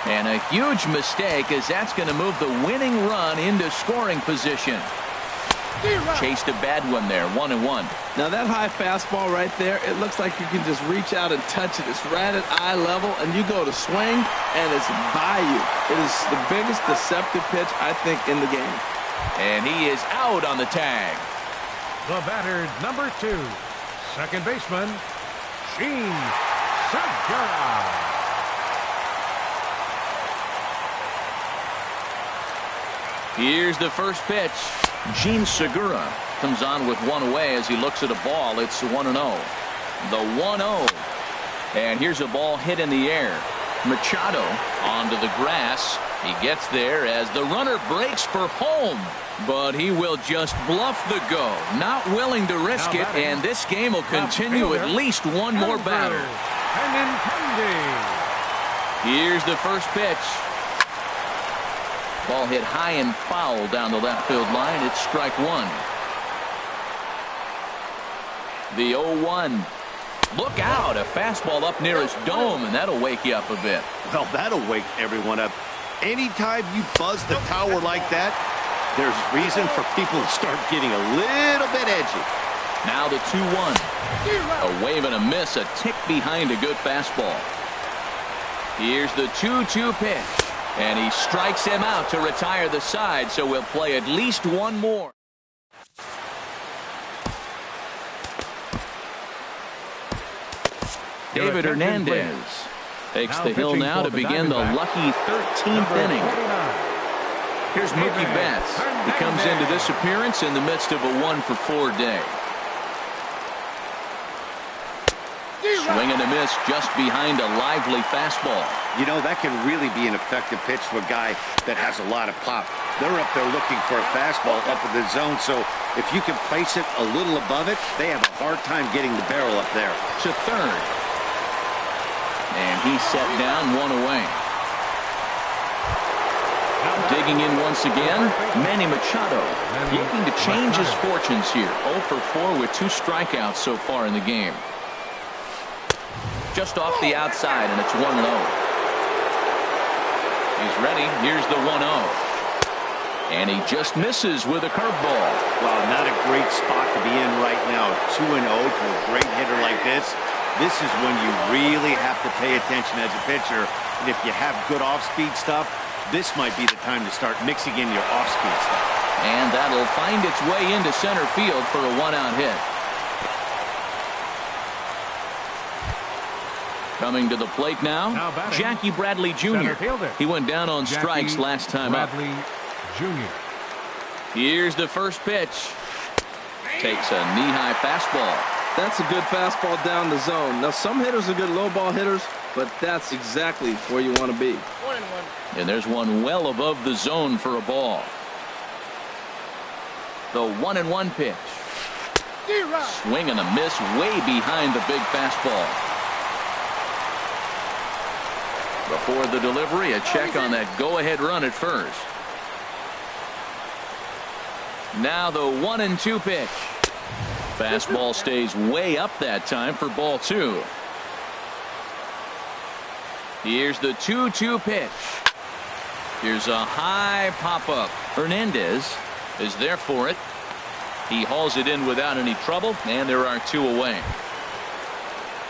And a huge mistake, as that's going to move the winning run into scoring position. Chased a bad one there, 1-1. Now that high fastball right there, it looks like you can just reach out and touch it. It's right at eye level, and you go to swing, and it's by you. It is the biggest deceptive pitch, I think, in the game. And he is out on the tag. The batter, number 2, second baseman, Gene Segura. Here's the first pitch. Gene Segura comes on with one away as he looks at a ball. It's 1-0. The 1-0. And here's a ball hit in the air. Machado onto the grass. He gets there as the runner breaks for home. But he will just bluff the go. Not willing to risk it. And this game will continue at least one more batter. Here's the first pitch. Ball hit high and foul down the left field line. It's strike one. The 0-1. Look out. A fastball up near his dome, and that'll wake you up a bit. Well, that'll wake everyone up. Anytime you buzz the tower like that, there's reason for people to start getting a little bit edgy. Now the 2-1. A wave and a miss, a tick behind a good fastball. Here's the 2-2 pitch. And he strikes him out to retire the side, so we'll play at least one more. David Hernandez takes the hill now to begin the lucky 13th inning. Here's Mookie Betts. He comes into this appearance in the midst of a 1-for-4 day. Swing and a miss just behind a lively fastball. You know, that can really be an effective pitch to a guy that has a lot of pop. They're up there looking for a fastball up in the zone, so if you can place it a little above it, they have a hard time getting the barrel up there. To third. And he's set down, one away. Digging in once again, Manny Machado, looking to change his fortunes here. 0 for 4 with 2 strikeouts so far in the game. Just off the outside, and it's 1-0. He's ready. Here's the 1-0. And he just misses with a curveball. Well, not a great spot to be in right now. 2-0 to a great hitter like this. This is when you really have to pay attention as a pitcher. And if you have good off-speed stuff, this might be the time to start mixing in your off-speed stuff. And that'll find its way into center field for a 1-out hit. Coming to the plate now Jackie Bradley Jr. He went down on strikes last time up. Here's the first pitch. Takes a knee-high fastball. That's a good fastball down the zone. Now, some hitters are good low ball hitters, but that's exactly where you want to be. 1-1. And there's one well above the zone for a ball. The 1-1 pitch. Swing and a miss way behind the big fastball. Before the delivery, a check on that go-ahead run at first. Now the 1-2 pitch. Fastball stays way up that time for ball 2. Here's the 2-2 pitch. Here's a high pop-up. Hernandez is there for it. He hauls it in without any trouble, and there are 2 away.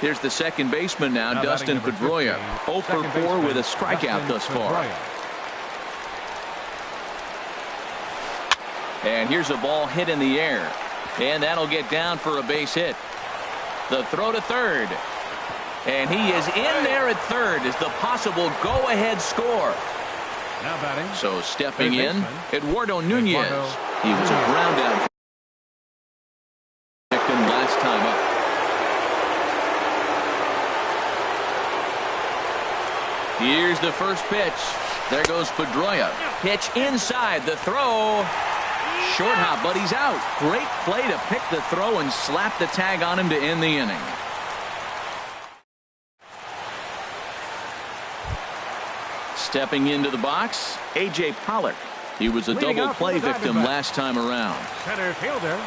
Here's the second baseman now Dustin Pedroia. 0 for 4 with a strikeout thus far. And here's a ball hit in the air. And that'll get down for a base hit. The throw to third. And he is in there at third as the possible go-ahead score. Now batting. So stepping in, Eduardo Nunez. He was a ground out victim last time up. Here's the first pitch. There goes Pedroia. Pitch inside. The throw. Short hop, but he's out. Great play to pick the throw and slap the tag on him to end the inning. Stepping into the box, A.J. Pollock. He was a double play victim last time around. Center fielder,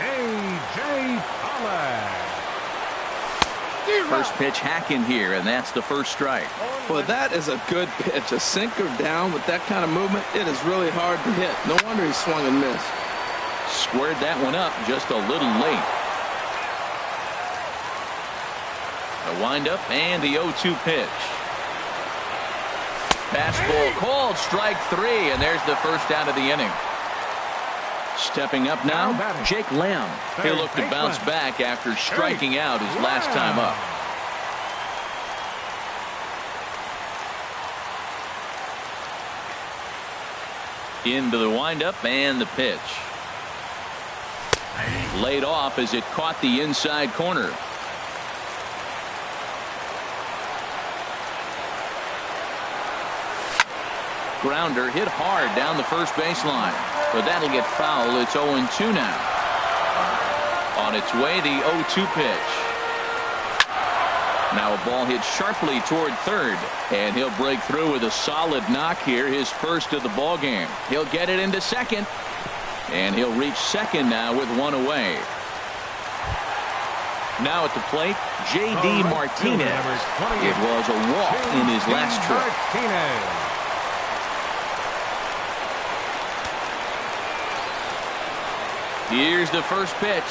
A.J. Pollock. First pitch hacking here, and that's the first strike. Well, that is a good pitch. A sinker down with that kind of movement, it is really hard to hit. No wonder he swung and missed. Squared that one up just a little late. The windup and the 0-2 pitch. Fastball called, strike 3, and there's the first out of the inning. Stepping up now, Jake Lamb. He'll look to bounce back after striking out his last time up. Into the windup and the pitch. Laid off as it caught the inside corner. Grounder hit hard down the first baseline, but that'll get foul. It's 0-2 now. On its way, the 0-2 pitch. Now a ball hit sharply toward third, and he'll break through with a solid knock here, his first of the ball game. He'll get it into second, and he'll reach second now with 1 away. Now at the plate, J.D. Martinez. It was a walk in his last trip. Here's the first pitch.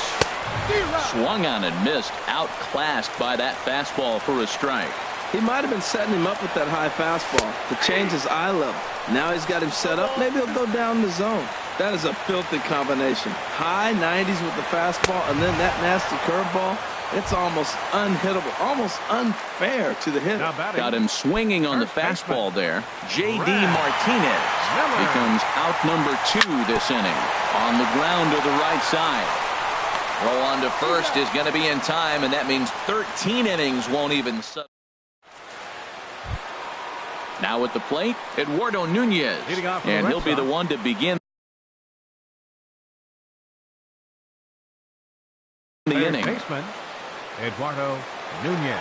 Swung on and missed. Outclassed by that fastball for a strike. He might have been setting him up with that high fastball to change his eye level. Now he's got him set up. Maybe he'll go down the zone. That is a filthy combination. High 90s with the fastball and then that nasty curveball. It's almost unhittable, almost unfair to the hitter. Got him swinging on the fastball there. J.D. Martinez becomes out number 2 this inning. On the ground to the right side. Roll on to first is going to be in time, and that means 13 innings won't even sub. Now at the plate, Eduardo Nunez, and he'll be the one to begin the inning. Eduardo Nunez.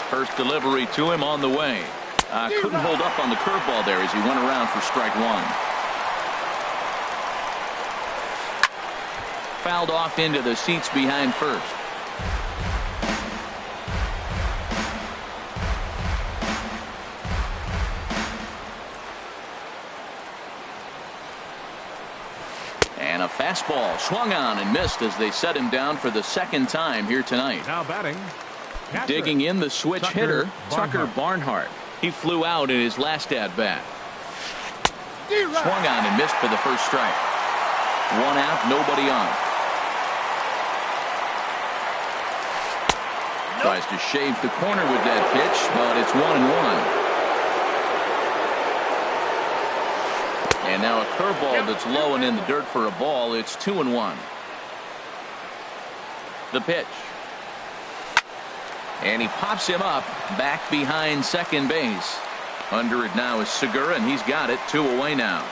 First delivery to him on the way. Couldn't hold up on the curveball there as he went around for strike one. Fouled off into the seats behind first. And a fastball swung on and missed as they set him down for the second time here tonight. Now batting. Catcher. Digging in the switch hitter, Tucker Barnhart. He flew out in his last at-bat. Swung on and missed for the first strike. One out, nobody on. Tries to shave the corner with that pitch, but it's 1-1. And now a curveball that's low and in the dirt for a ball. It's 2-1. The pitch. And he pops him up back behind second base. Under it now is Segura, and he's got it. 2 away now.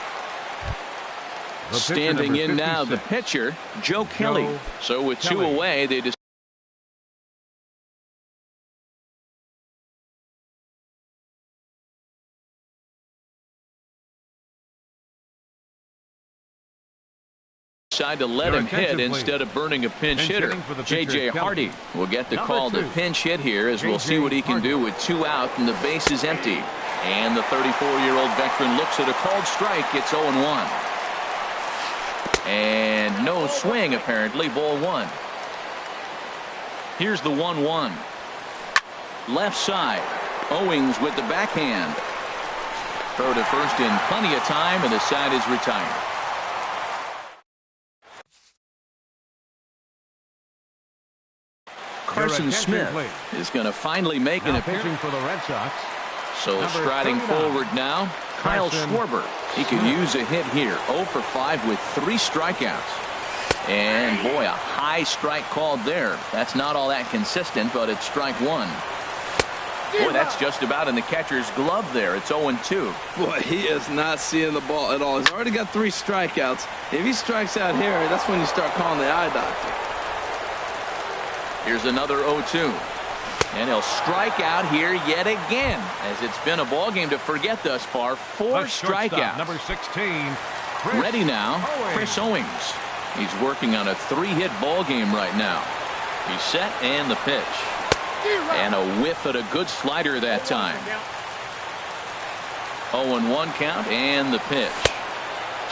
Standing in now, the pitcher, Joe Kelly. So with 2 away, they decide to let him hit instead of burning a pinch hitter. J.J. Hardy will get the call to pinch hit here, as we'll see what he can do with 2 out and the base is empty. And the 34-year-old veteran looks at a called strike. It's 0-1. And no swing, apparently. Ball 1. Here's the 1-1. Left side. Owings with the backhand. Throw to first in plenty of time, and the side is retired. Carson Smith is going to finally make an appearance for the Red Sox. So striding forward now, Kyle Schwarber. He could use a hit here. 0 for 5 with 3 strikeouts. And boy, a high strike called there. That's not all that consistent, but it's strike 1. Boy, that's just about in the catcher's glove there. It's 0-2. Boy, he is not seeing the ball at all. He's already got 3 strikeouts. If he strikes out here, that's when you start calling the eye doctor. Here's another 0-2. And he'll strike out here yet again, as it's been a ball game to forget thus far. 4 strikeouts. Number 16. Ready now, Chris Owings. He's working on a 3-hit ball game right now. He's set, and the pitch. And a whiff at a good slider that time. 0-1 count, and the pitch.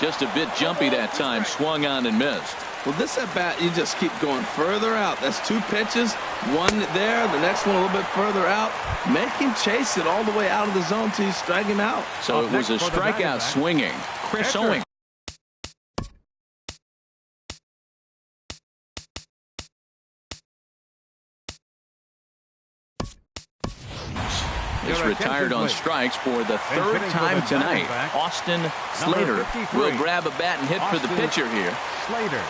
Just a bit jumpy that time. Swung on and missed. Well, this at bat, you just keep going further out. That's 2 pitches, 1 there, the next one a little bit further out. Make him chase it all the way out of the zone till you strike him out. So it was a strikeout swinging. Chris Owings. Is retired on strikes for the 3rd time tonight. Austin Slater will grab a bat and hit for the pitcher here. Slater.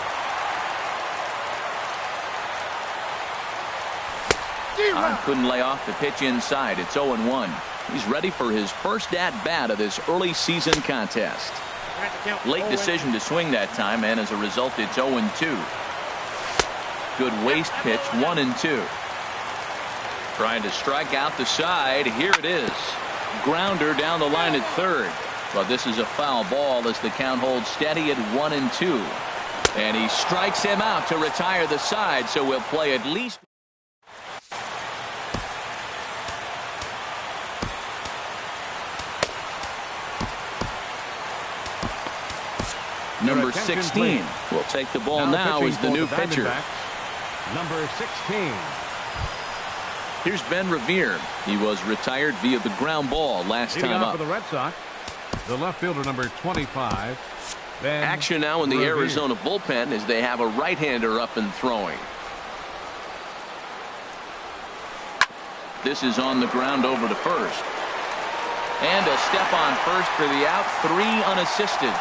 Couldn't lay off the pitch inside. It's 0-1. He's ready for his first at-bat of this early season contest. Late decision to swing that time, and as a result, it's 0-2. Good waist pitch, 1-2. Trying to strike out the side. Here it is. Grounder down the line at third. But this is a foul ball as the count holds steady at 1-2. And he strikes him out to retire the side, so we'll play at least. Number 16 will take the ball now as the new pitcher. Number 16. Here's Ben Revere. He was retired via the ground ball last time up. For the Red Sox, the left fielder, number 25. Ben Action now in the Revere. Arizona bullpen as they have a right-hander up and throwing. This is on the ground over to first. And a step on first for the out. 3 unassisted.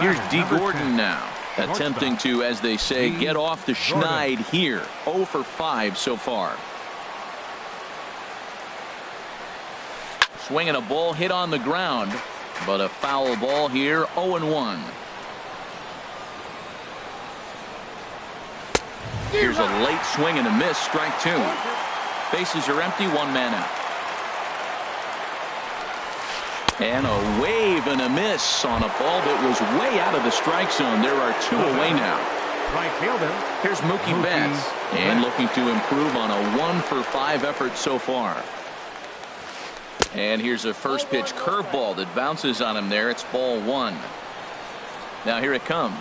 Here's D. Gordon now, attempting to, as they say, get off the schneid here. 0 for 5 so far. Swinging a ball hit on the ground, but a foul ball here. 0-1. Here's a late swing and a miss. Strike 2. Bases are empty. 1 man out. And a wave and a miss on a ball that was way out of the strike zone. There are two away now. Right fielder. Here's Mookie Betts, and looking to improve on a 1-for-5 effort so far. And here's a first pitch curveball that bounces on him there. It's ball one. Now here it comes.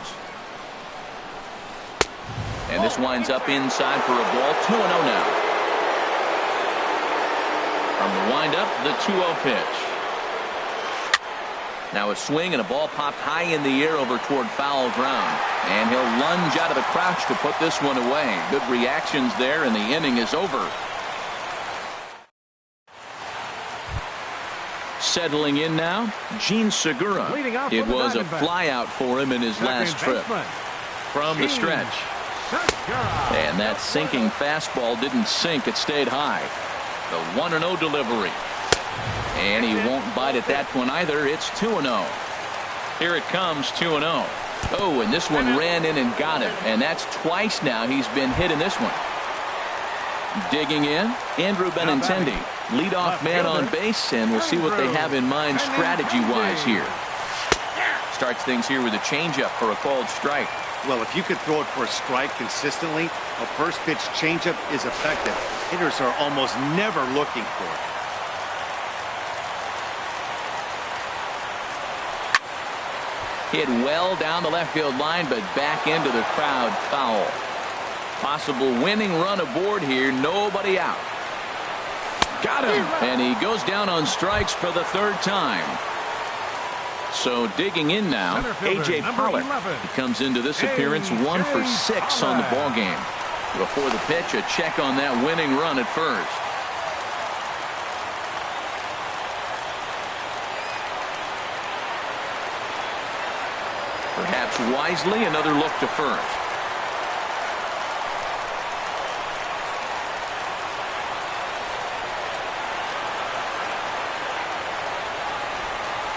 And this winds up inside for a ball. 2-0 now. From the windup, the 2-0 pitch. Now a swing and a ball popped high in the air over toward foul ground. And he'll lunge out of the crouch to put this one away. Good reactions there, and the inning is over. Settling in now, Gene Segura. It was a flyout for him in his last trip. From the stretch. And that sinking fastball didn't sink, it stayed high. The 1-0 delivery. And he won't bite at that one either. It's 2-0. Here it comes, 2-0. Oh, and this one ran in and got him. And that's twice now he's been hit in this one. Digging in, Andrew Benintendi, leadoff man on base, and we'll see what they have in mind strategy-wise here. Starts things here with a changeup for a called strike. Well, if you could throw it for a strike consistently, a first pitch changeup is effective. Hitters are almost never looking for it. Hit well down the left field line, but back into the crowd, foul. Possible winning run aboard here, nobody out. Got him, and he goes down on strikes for the third time. So digging in now, A.J. Pollock. He comes into this appearance 1 for 6 on the ball game. Before the pitch, a check on that winning run at first. Perhaps wisely, another look to first.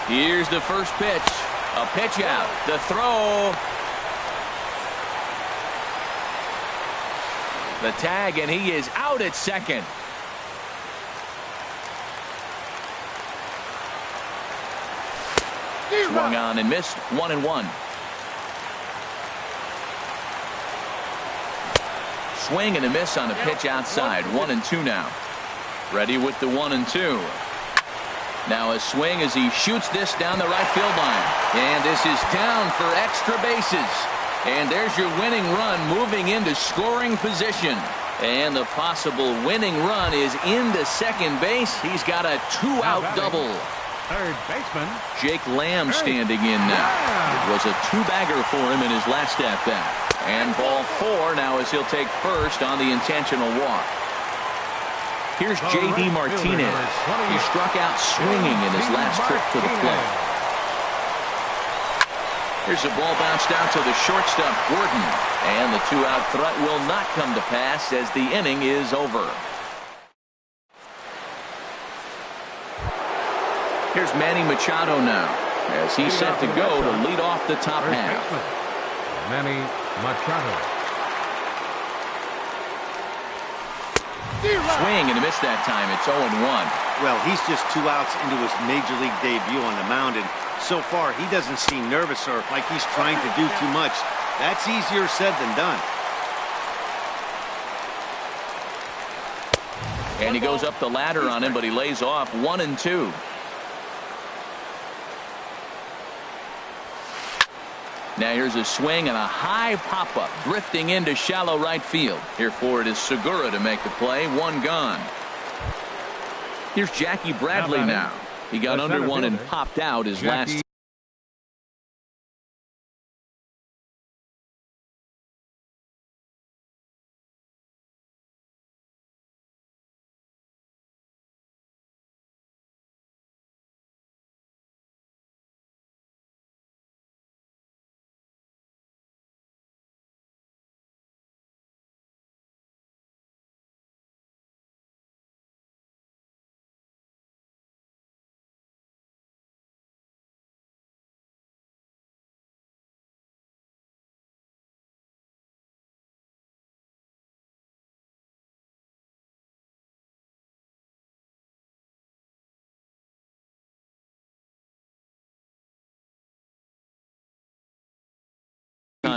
Here's the first pitch. A pitch out. The throw. The tag, and he is out at second. Swung on and missed. 1-1. Swing and a miss on a pitch outside. 1-2 now. Ready with the 1-2. Now a swing as he shoots this down the right field line. And this is down for extra bases. And there's your winning run moving into scoring position. And the possible winning run is into second base. He's got a 2-out double. Third baseman Jake Lamb standing in now. It was a 2-bagger for him in his last at-bat. And ball 4 now as he'll take first on the intentional walk. Here's J.D. Martinez. He struck out swinging in his last trip to the plate. Here's a ball bounced out to the shortstop, Gordon. And the 2-out threat will not come to pass as the inning is over. Here's Manny Machado now as he's set to go to lead off the top half. Manny Machado. Swing and a miss that time. It's 0-1. Well, he's just 2 outs into his major league debut on the mound, and so far he doesn't seem nervous or like he's trying to do too much. That's easier said than done. And he goes up the ladder on him, but he lays off. 1-2. Now here's a swing and a high pop-up drifting into shallow right field. Here for it is Segura to make the play. 1 gone. Here's Jackie Bradley now. He got under one and popped out his last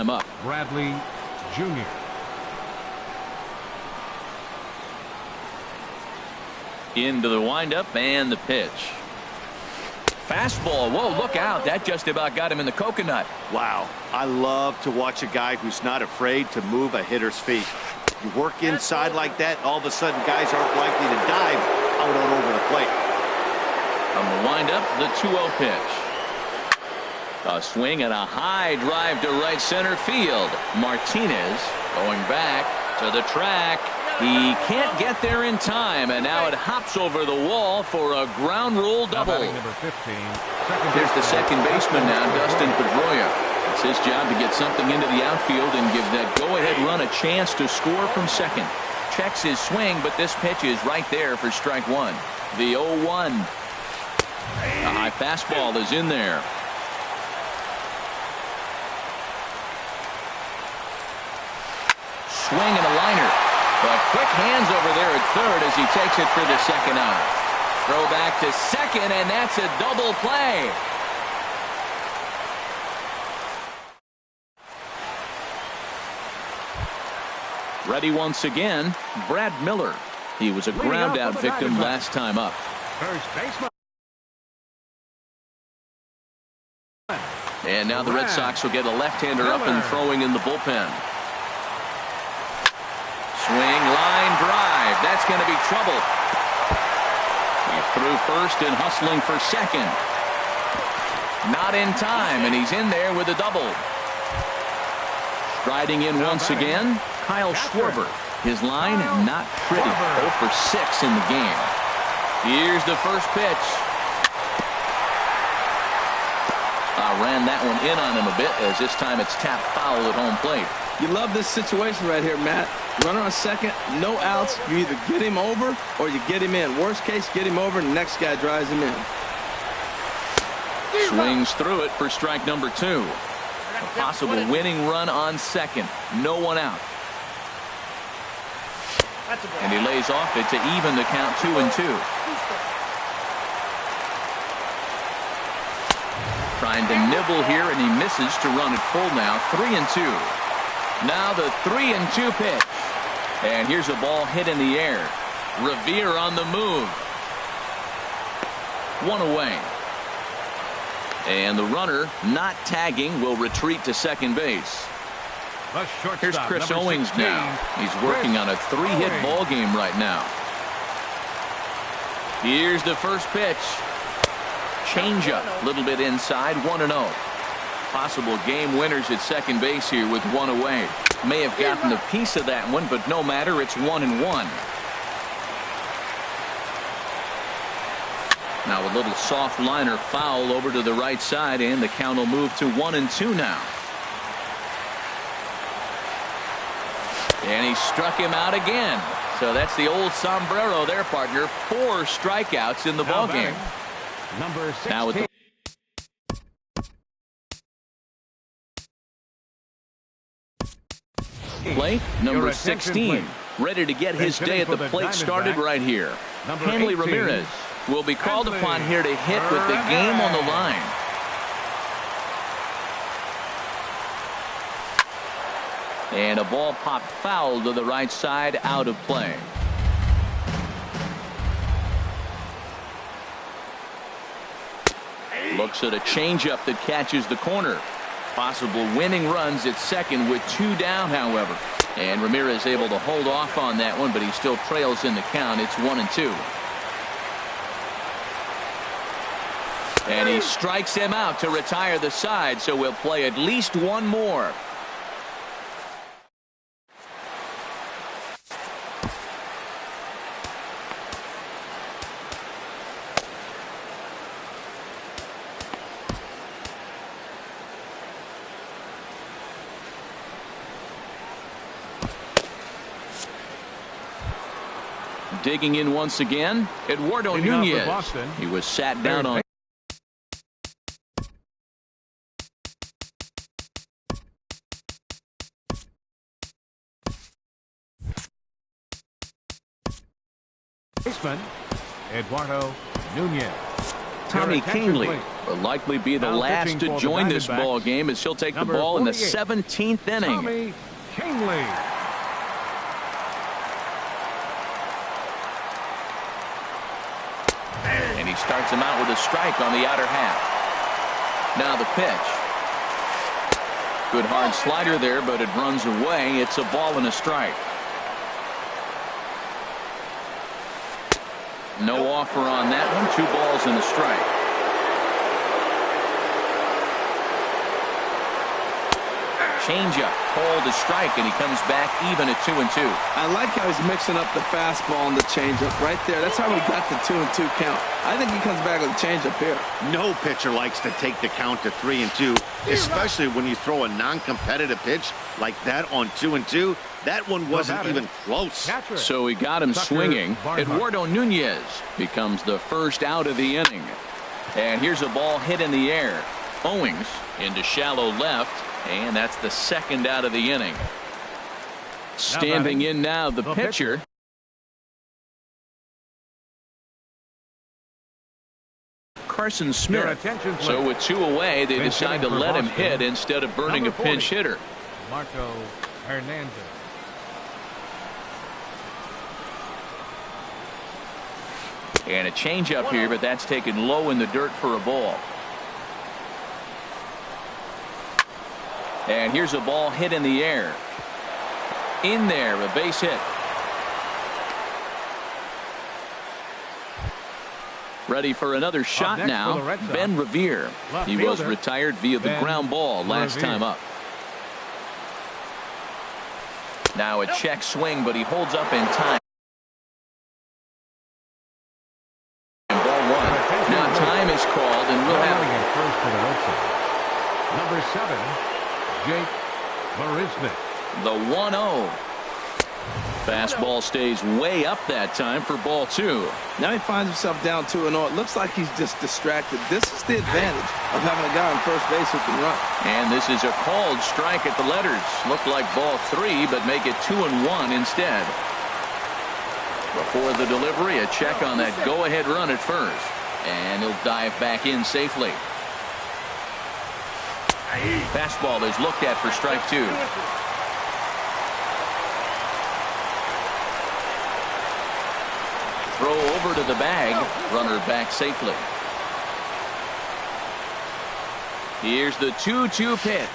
time up. Bradley Jr. Into the windup and the pitch. Fastball. Whoa, look out. That just about got him in the coconut. Wow. I love to watch a guy who's not afraid to move a hitter's feet. You work inside like that, all of a sudden guys aren't likely to dive out on over the plate. From the windup, the 2-0 pitch. A swing and a high drive to right center field. Martinez going back to the track. He can't get there in time, and now it hops over the wall for a ground rule double. Number 15. Here's the second baseman now, Dustin Pedroia. It's his job to get something into the outfield and give that go-ahead run a chance to score from second. Checks his swing, but this pitch is right there for strike one. The 0-1. A high fastball is in there. Swing and a liner. But quick hands over there at third as he takes it for the second out. Throw back to second, and that's a double play. Ready once again, Brad Miller. He was a ground out victim last time up. First baseman. And now the Red Sox will get a left-hander up and throwing in the bullpen. Swing, line drive. That's going to be trouble. He's through first and hustling for second. Not in time, and he's in there with a double. Striding in once again, Kyle Schwarber. His line, not pretty. 0 for 6 in the game. Here's the first pitch. Ran that one in on him a bit, as this time it's tapped foul at home plate. You love this situation right here, Matt. Runner on second, no outs. You either get him over or you get him in. Worst case, get him over, and the next guy drives him in. Swings through it for strike number 2. A possible winning run on second. No one out. And he lays off it to even the count 2-2. Trying to nibble here, and he misses to run it full now. 3-2. Now the 3-2 pitch. And here's a ball hit in the air. Revere on the move. One away. And the runner, not tagging, will retreat to second base. Here's Chris Owings now. He's working on a 3-hit ball game right now. Here's the first pitch. Changeup, a little bit inside, 1-0. Possible game winners at second base here with one away. May have gotten a piece of that one, but no matter, it's 1-1. Now a little soft liner foul over to the right side, and the count will move to 1-2 now. And he struck him out again. So that's the old sombrero there, partner. 4 strikeouts in the ball game. Number 16. Now with the plate, number 16, ready to get his day at the plate started right here. Hanley Ramirez will be called upon here to hit with the game on the line. And a ball popped foul to the right side, out of play. Looks at a changeup that catches the corner. Possible winning runs at second with 2 down, however. And Ramirez able to hold off on that one, but he still trails in the count. It's 1-2. And he strikes him out to retire the side, so we'll play at least one more. Digging in once again, Eduardo Nunez. He was sat down on. Baseman Eduardo Nunez. Tommy Kingley will likely be the last to join this ball game as he'll take the ball in the 17th inning. Tommy Kingley. And he starts him out with a strike on the outer half. Now the pitch. Good hard slider there, but it runs away. It's a ball and a strike. No offer on that one. 2 balls and a strike. Changeup, called a strike, and he comes back even at 2-2. I like how he's mixing up the fastball and the changeup right there. That's how we got the 2-2 count. I think he comes back with a changeup here. No pitcher likes to take the count to 3-2, especially when you throw a non-competitive pitch like that on 2-2. That one wasn't even close. So he got him swinging. Eduardo Nunez becomes the first out of the inning. And here's a ball hit in the air. Owings into shallow left. And that's the second out of the inning. Standing in now, the pitcher. Carson Smith. So with 2 away, they decide to let him hit instead of burning a pinch hitter. Marco Hernandez. And a changeup here, but that's taken low in the dirt for a ball. And here's a ball hit in the air. In there, a base hit. Ready for another shot now, Ben Revere. He was retired via the ground ball last time up. Now a check swing, but he holds up in time. Ball 1. Now time is called, and we'll have number 7. Jake Marisnik. The 1-0. Fastball stays way up that time for ball 2. Now he finds himself down 2-0. It looks like he's just distracted. This is the advantage of having a guy on first base who can run. And this is a called strike at the letters. Looked like ball 3, but make it 2-1 instead. Before the delivery, a check on that go-ahead run at first. And he'll dive back in safely. Fastball is looked at for strike 2. Throw over to the bag. Runner back safely. Here's the 2-2 pitch.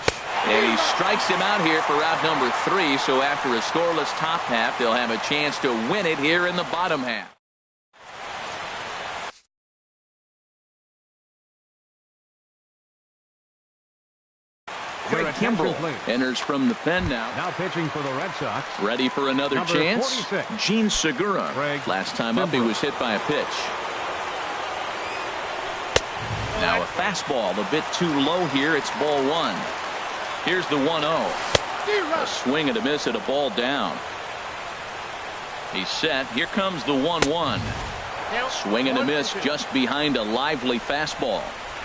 And he strikes him out here for out number 3. So after a scoreless top half, they'll have a chance to win it here in the bottom half. Craig Kimbrell enters from the pen now. Now pitching for the Red Sox. Ready for another Number chance. 46. Gene Segura. Craig Last time up, he was hit by a pitch. Now a fastball a bit too low here. It's ball 1. Here's the 1-0. A swing and a miss at a ball down. He's set. Here comes the 1-1. Swing and a miss just behind a lively fastball.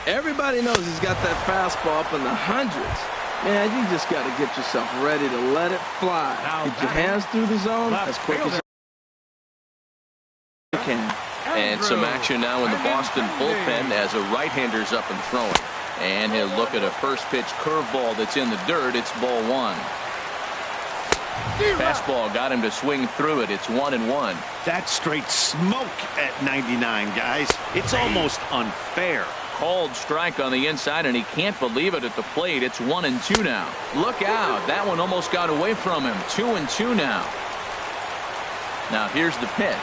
Everybody knows he's got that fastball up in the hundreds. Man, you just got to get yourself ready to let it fly. Get your hands through the zone as quick as you can. And some action now in the Boston bullpen as a right-hander's up and throwing. And he'll look at a first pitch curveball that's in the dirt. It's ball 1. Fastball got him to swing through it. It's 1-1. That's straight smoke at 99, guys. It's almost unfair. Called strike on the inside, and he can't believe it at the plate. It's 1-2 now. Look out. That one almost got away from him. 2-2 now. Now here's the pitch.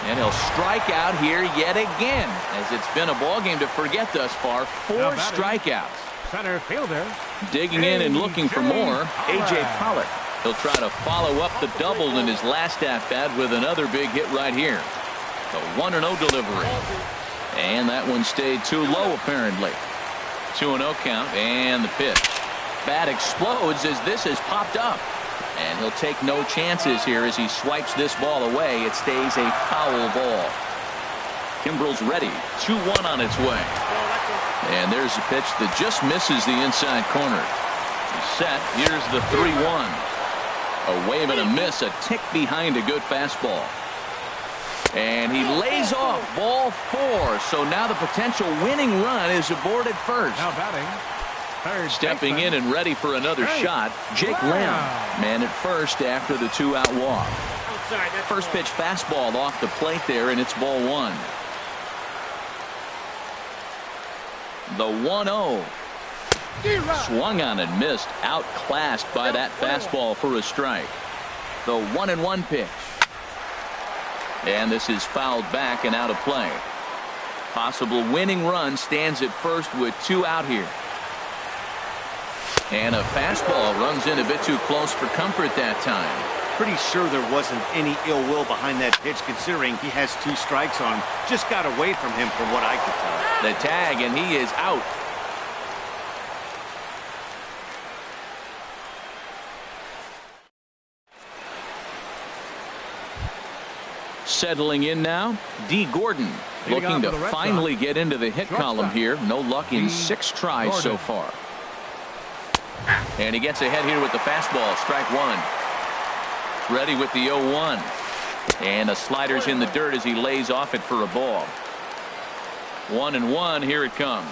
And he'll strike out here yet again, as it's been a ball game to forget thus far. 4 strikeouts. Center fielder. Digging in and looking for more, A.J. Pollock. He'll try to follow up the double in his last at-bat with another big hit right here. The 1-0 delivery. And that one stayed too low, apparently. 2-0 count, and the pitch. Bat explodes as this has popped up. And he'll take no chances here as he swipes this ball away. It stays a foul ball. Kimbrell's ready. 2-1 on its way. And there's a pitch that just misses the inside corner. He's set. Here's the 3-1. A wave and a miss, a tick behind a good fastball. And he lays off ball 4. So now the potential winning run is aboard at first. Now batting. Third Stepping baseman. in and ready for another shot, Jake Lamb. Man at first after the 2-out walk. First pitch fastball off the plate there, and it's ball 1. The 1-0. Swung on and missed. Outclassed by that fastball for a strike. The 1-1 pitch. And this is fouled back and out of play. Possible winning run stands at first with 2 out here. And a fastball runs in a bit too close for comfort that time. Pretty sure there wasn't any ill will behind that pitch, considering he has 2 strikes on him. Just got away from him from what I could tell. The tag, and he is out. Settling in now, D. Gordon, looking to finally get into the hit column here. No luck in 6 tries so far. And he gets ahead here with the fastball. Strike 1. Ready with the 0-1. And the slider's in the dirt as he lays off it for a ball. 1-1. Here it comes.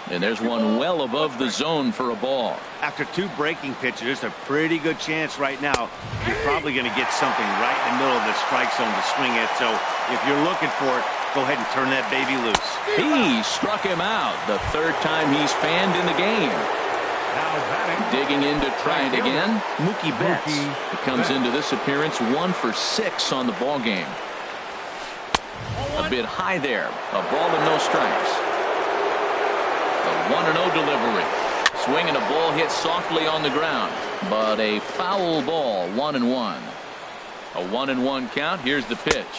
And there's one well above the zone for a ball. After 2 breaking pitches, there's a pretty good chance right now you're probably going to get something right in the middle of the strike zone to swing at. So if you're looking for it, go ahead and turn that baby loose. He struck him out. The 3rd time he's fanned in the game. Digging in to try it again, Mookie Betts. He comes into this appearance 1 for 6 on the ball game. A bit high there. A ball and no strikes. The 1-0 delivery. Swinging a ball hit softly on the ground, but a foul ball. 1-1. A 1-1 count. Here's the pitch.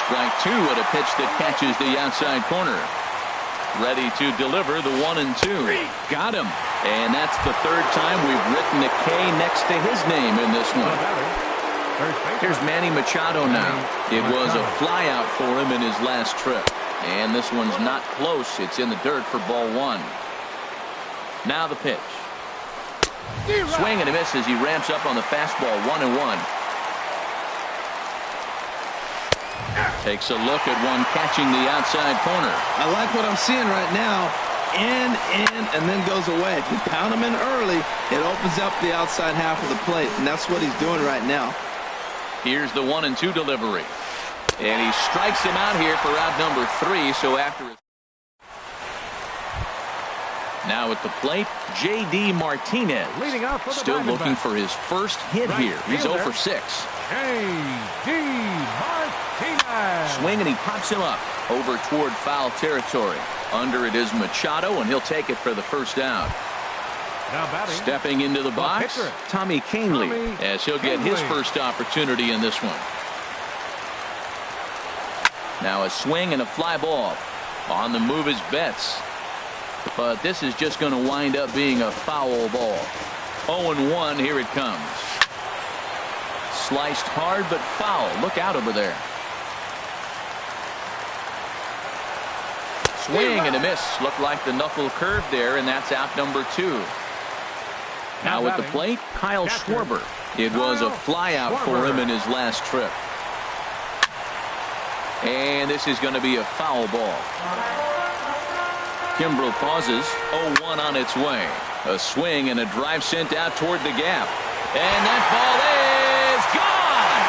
Strike 2 at a pitch that catches the outside corner. Ready to deliver the 1-2. Got him. And that's the 3rd time we've written a K next to his name in this one. Here's Manny Machado now. It was a flyout for him in his last trip. And this one's not close. It's in the dirt for ball 1. Now the pitch. Swing and a miss as he ramps up on the fastball. 1-1. Takes a look at one catching the outside corner. I like what I'm seeing right now. In, and then goes away. If you pound him in early, it opens up the outside half of the plate, and that's what he's doing right now. Here's the 1-2 delivery. And he strikes him out here for out number 3. So after it. Now at the plate, J.D. Martinez. Leading out for the still looking for his first hit here. He's 0 for 6. J.D. Martinez. Swing and he pops him up over toward foul territory. Under it is Machado, and he'll take it for the first out. Now batting. Stepping into the box, Tommy Kahnle, as he'll get his first opportunity in this one. Now a swing and a fly ball. On the move is Betts. But this is just going to wind up being a foul ball. 0-1, here it comes. Sliced hard, but foul. Look out over there. Swing and a miss. Looked like the knuckle curve there, and that's out number 2. Now at the plate, Kyle Schwarber. It was a fly out for him in his last trip. And this is going to be a foul ball. Kimbrel pauses. 0-1 on its way. A swing and a drive sent out toward the gap. And that ball is gone.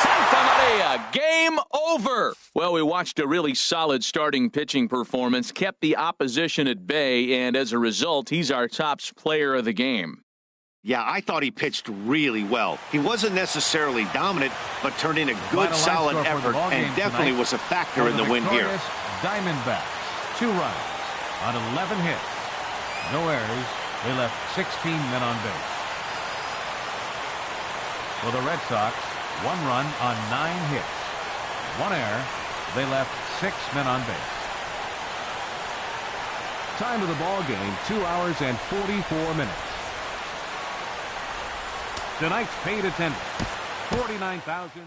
Santa Maria. Game over. Well, we watched a really solid starting pitching performance, kept the opposition at bay, and as a result, he's our top player of the game. Yeah, I thought he pitched really well. He wasn't necessarily dominant, but turned in a good, solid effort and definitely was a factor in the win here. Diamondbacks, 2 runs on 11 hits. No errors. They left 16 men on base. For the Red Sox, 1 run on 9 hits. 1 error. They left 6 men on base. Time of the ball game, 2 hours and 44 minutes. Tonight's paid attendance, 49,000.